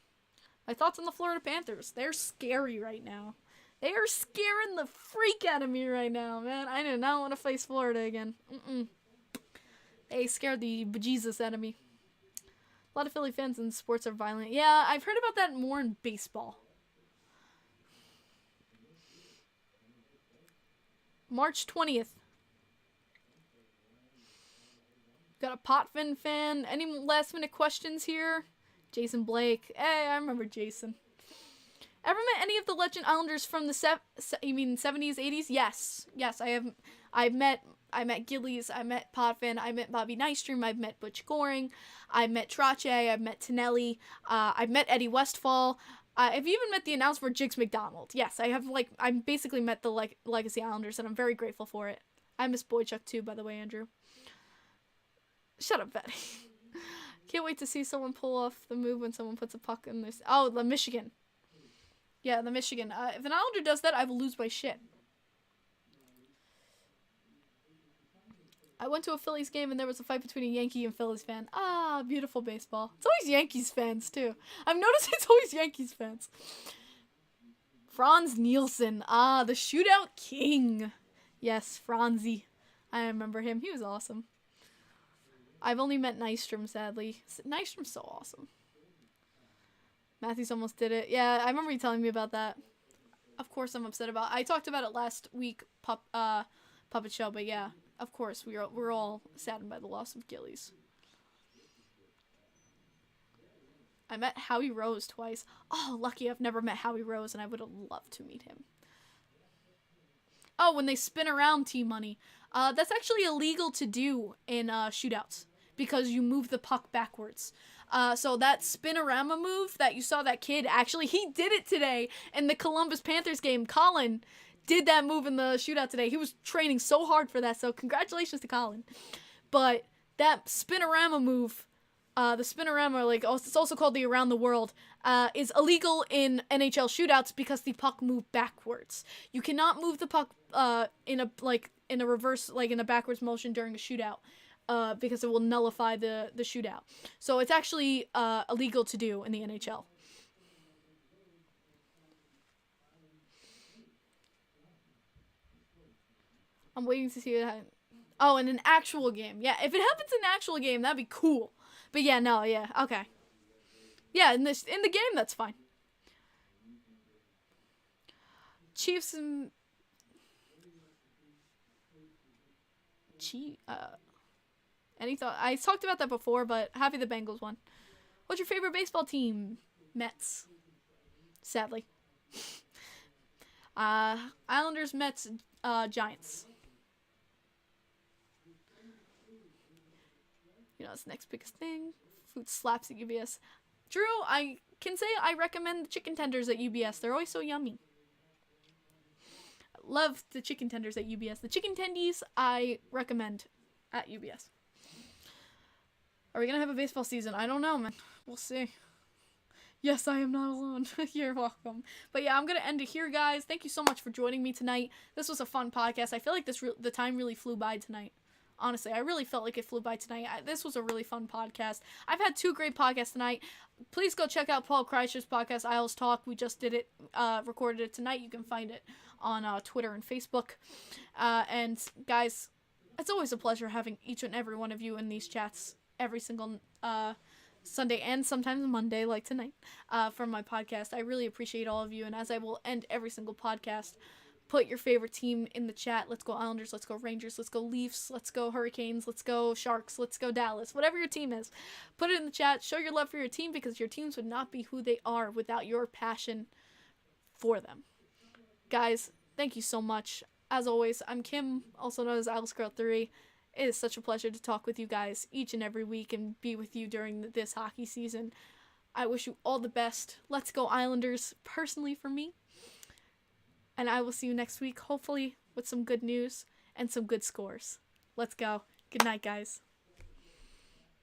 My thoughts on the Florida Panthers. They're scary right now. They are scaring the freak out of me right now, man. I do not want to face Florida again. They scared the bejesus out of me. A lot of Philly fans in sports are violent. Yeah, I've heard about that more in baseball. March 20th. Got a Potvin fan. Any last minute questions here? Jason Blake. Hey, I remember Jason. Ever met any of the Legend Islanders from the 70s, 80s? Yes. Yes, I have. I met Gillies, I met Potvin, I met Bobby Nystrom, I've met Butch Goring, I met Trache, I've met Tonelli, I've met Eddie Westfall, I've even met the announcer for Jigs McDonald. Yes, I basically met the Legacy Islanders, and I'm very grateful for it. I miss Boychuk too, by the way, Andrew. Shut up, Betty. Can't wait to see someone pull off the move when someone puts a puck in this. Oh, the Michigan. Yeah, the Michigan. If an Islander does that, I will lose my shit. I went to a Phillies game and there was a fight between a Yankee and Phillies fan. Ah, beautiful baseball. It's always Yankees fans, too. I've noticed it's always Yankees fans. Franz Nielsen. Ah, the shootout king. Yes, Franzi. I remember him. He was awesome. I've only met Nystrom, sadly. Nystrom's so awesome. Matthews almost did it. Yeah, I remember you telling me about that. Of course I'm upset about it. I talked about it last week, Puppet Show, but yeah. Of course, we're all saddened by the loss of Gillies. I met Howie Rose twice. Oh, lucky I've never met Howie Rose, and I would have loved to meet him. Oh, when they spin around T-Money. That's actually illegal to do in shootouts, because you move the puck backwards. So that spinorama move that you saw that kid, actually, he did it today in the Columbus Panthers game. Colin did that move in the shootout today. He was training so hard for that, so congratulations to Colin. But that spinorama move, the spinorama, it's also called the around the world, is illegal in NHL shootouts because the puck moved backwards. You cannot move the puck in a reverse, in a backwards motion during a shootout, because it will nullify the shootout. So it's actually illegal to do in the NHL. I'm waiting to see it. Oh, in an actual game. Yeah, if it happens in an actual game, that'd be cool. But yeah, no, yeah, okay. Yeah, in the game, that's fine. Chiefs and any thought? I talked about that before, but happy the Bengals won. What's your favorite baseball team? Mets. Sadly. Islanders, Mets, Giants. You know, it's the next biggest thing. Food slaps at UBS. Drew, I can say I recommend the chicken tenders at UBS. They're always so yummy. I love the chicken tenders at UBS. The chicken tendies I recommend at UBS. Are we going to have a baseball season? I don't know, man. We'll see. Yes, I am not alone. You're welcome. But yeah, I'm going to end it here, guys. Thank you so much for joining me tonight. This was a fun podcast. I feel like the time really flew by tonight. Honestly, I really felt like it flew by tonight. This was a really fun podcast. I've had 2 great podcasts tonight. Please go check out Paul Kreischer's podcast, Isles Talk. We just did it, recorded it tonight. You can find it on Twitter and Facebook. And guys, it's always a pleasure having each and every one of you in these chats every single Sunday and sometimes Monday, like tonight, from my podcast. I really appreciate all of you. And as I will end every single podcast, put your favorite team in the chat. Let's go Islanders, let's go Rangers, let's go Leafs, let's go Hurricanes, let's go Sharks, let's go Dallas. Whatever your team is, put it in the chat. Show your love for your team, because your teams would not be who they are without your passion for them. Guys, thank you so much. As always, I'm Kim, also known as IslesGirl3. It is such a pleasure to talk with you guys each and every week and be with you during this hockey season. I wish you all the best. Let's go Islanders, personally for me. And I will see you next week, hopefully with some good news and some good scores. Let's go. Good night, guys.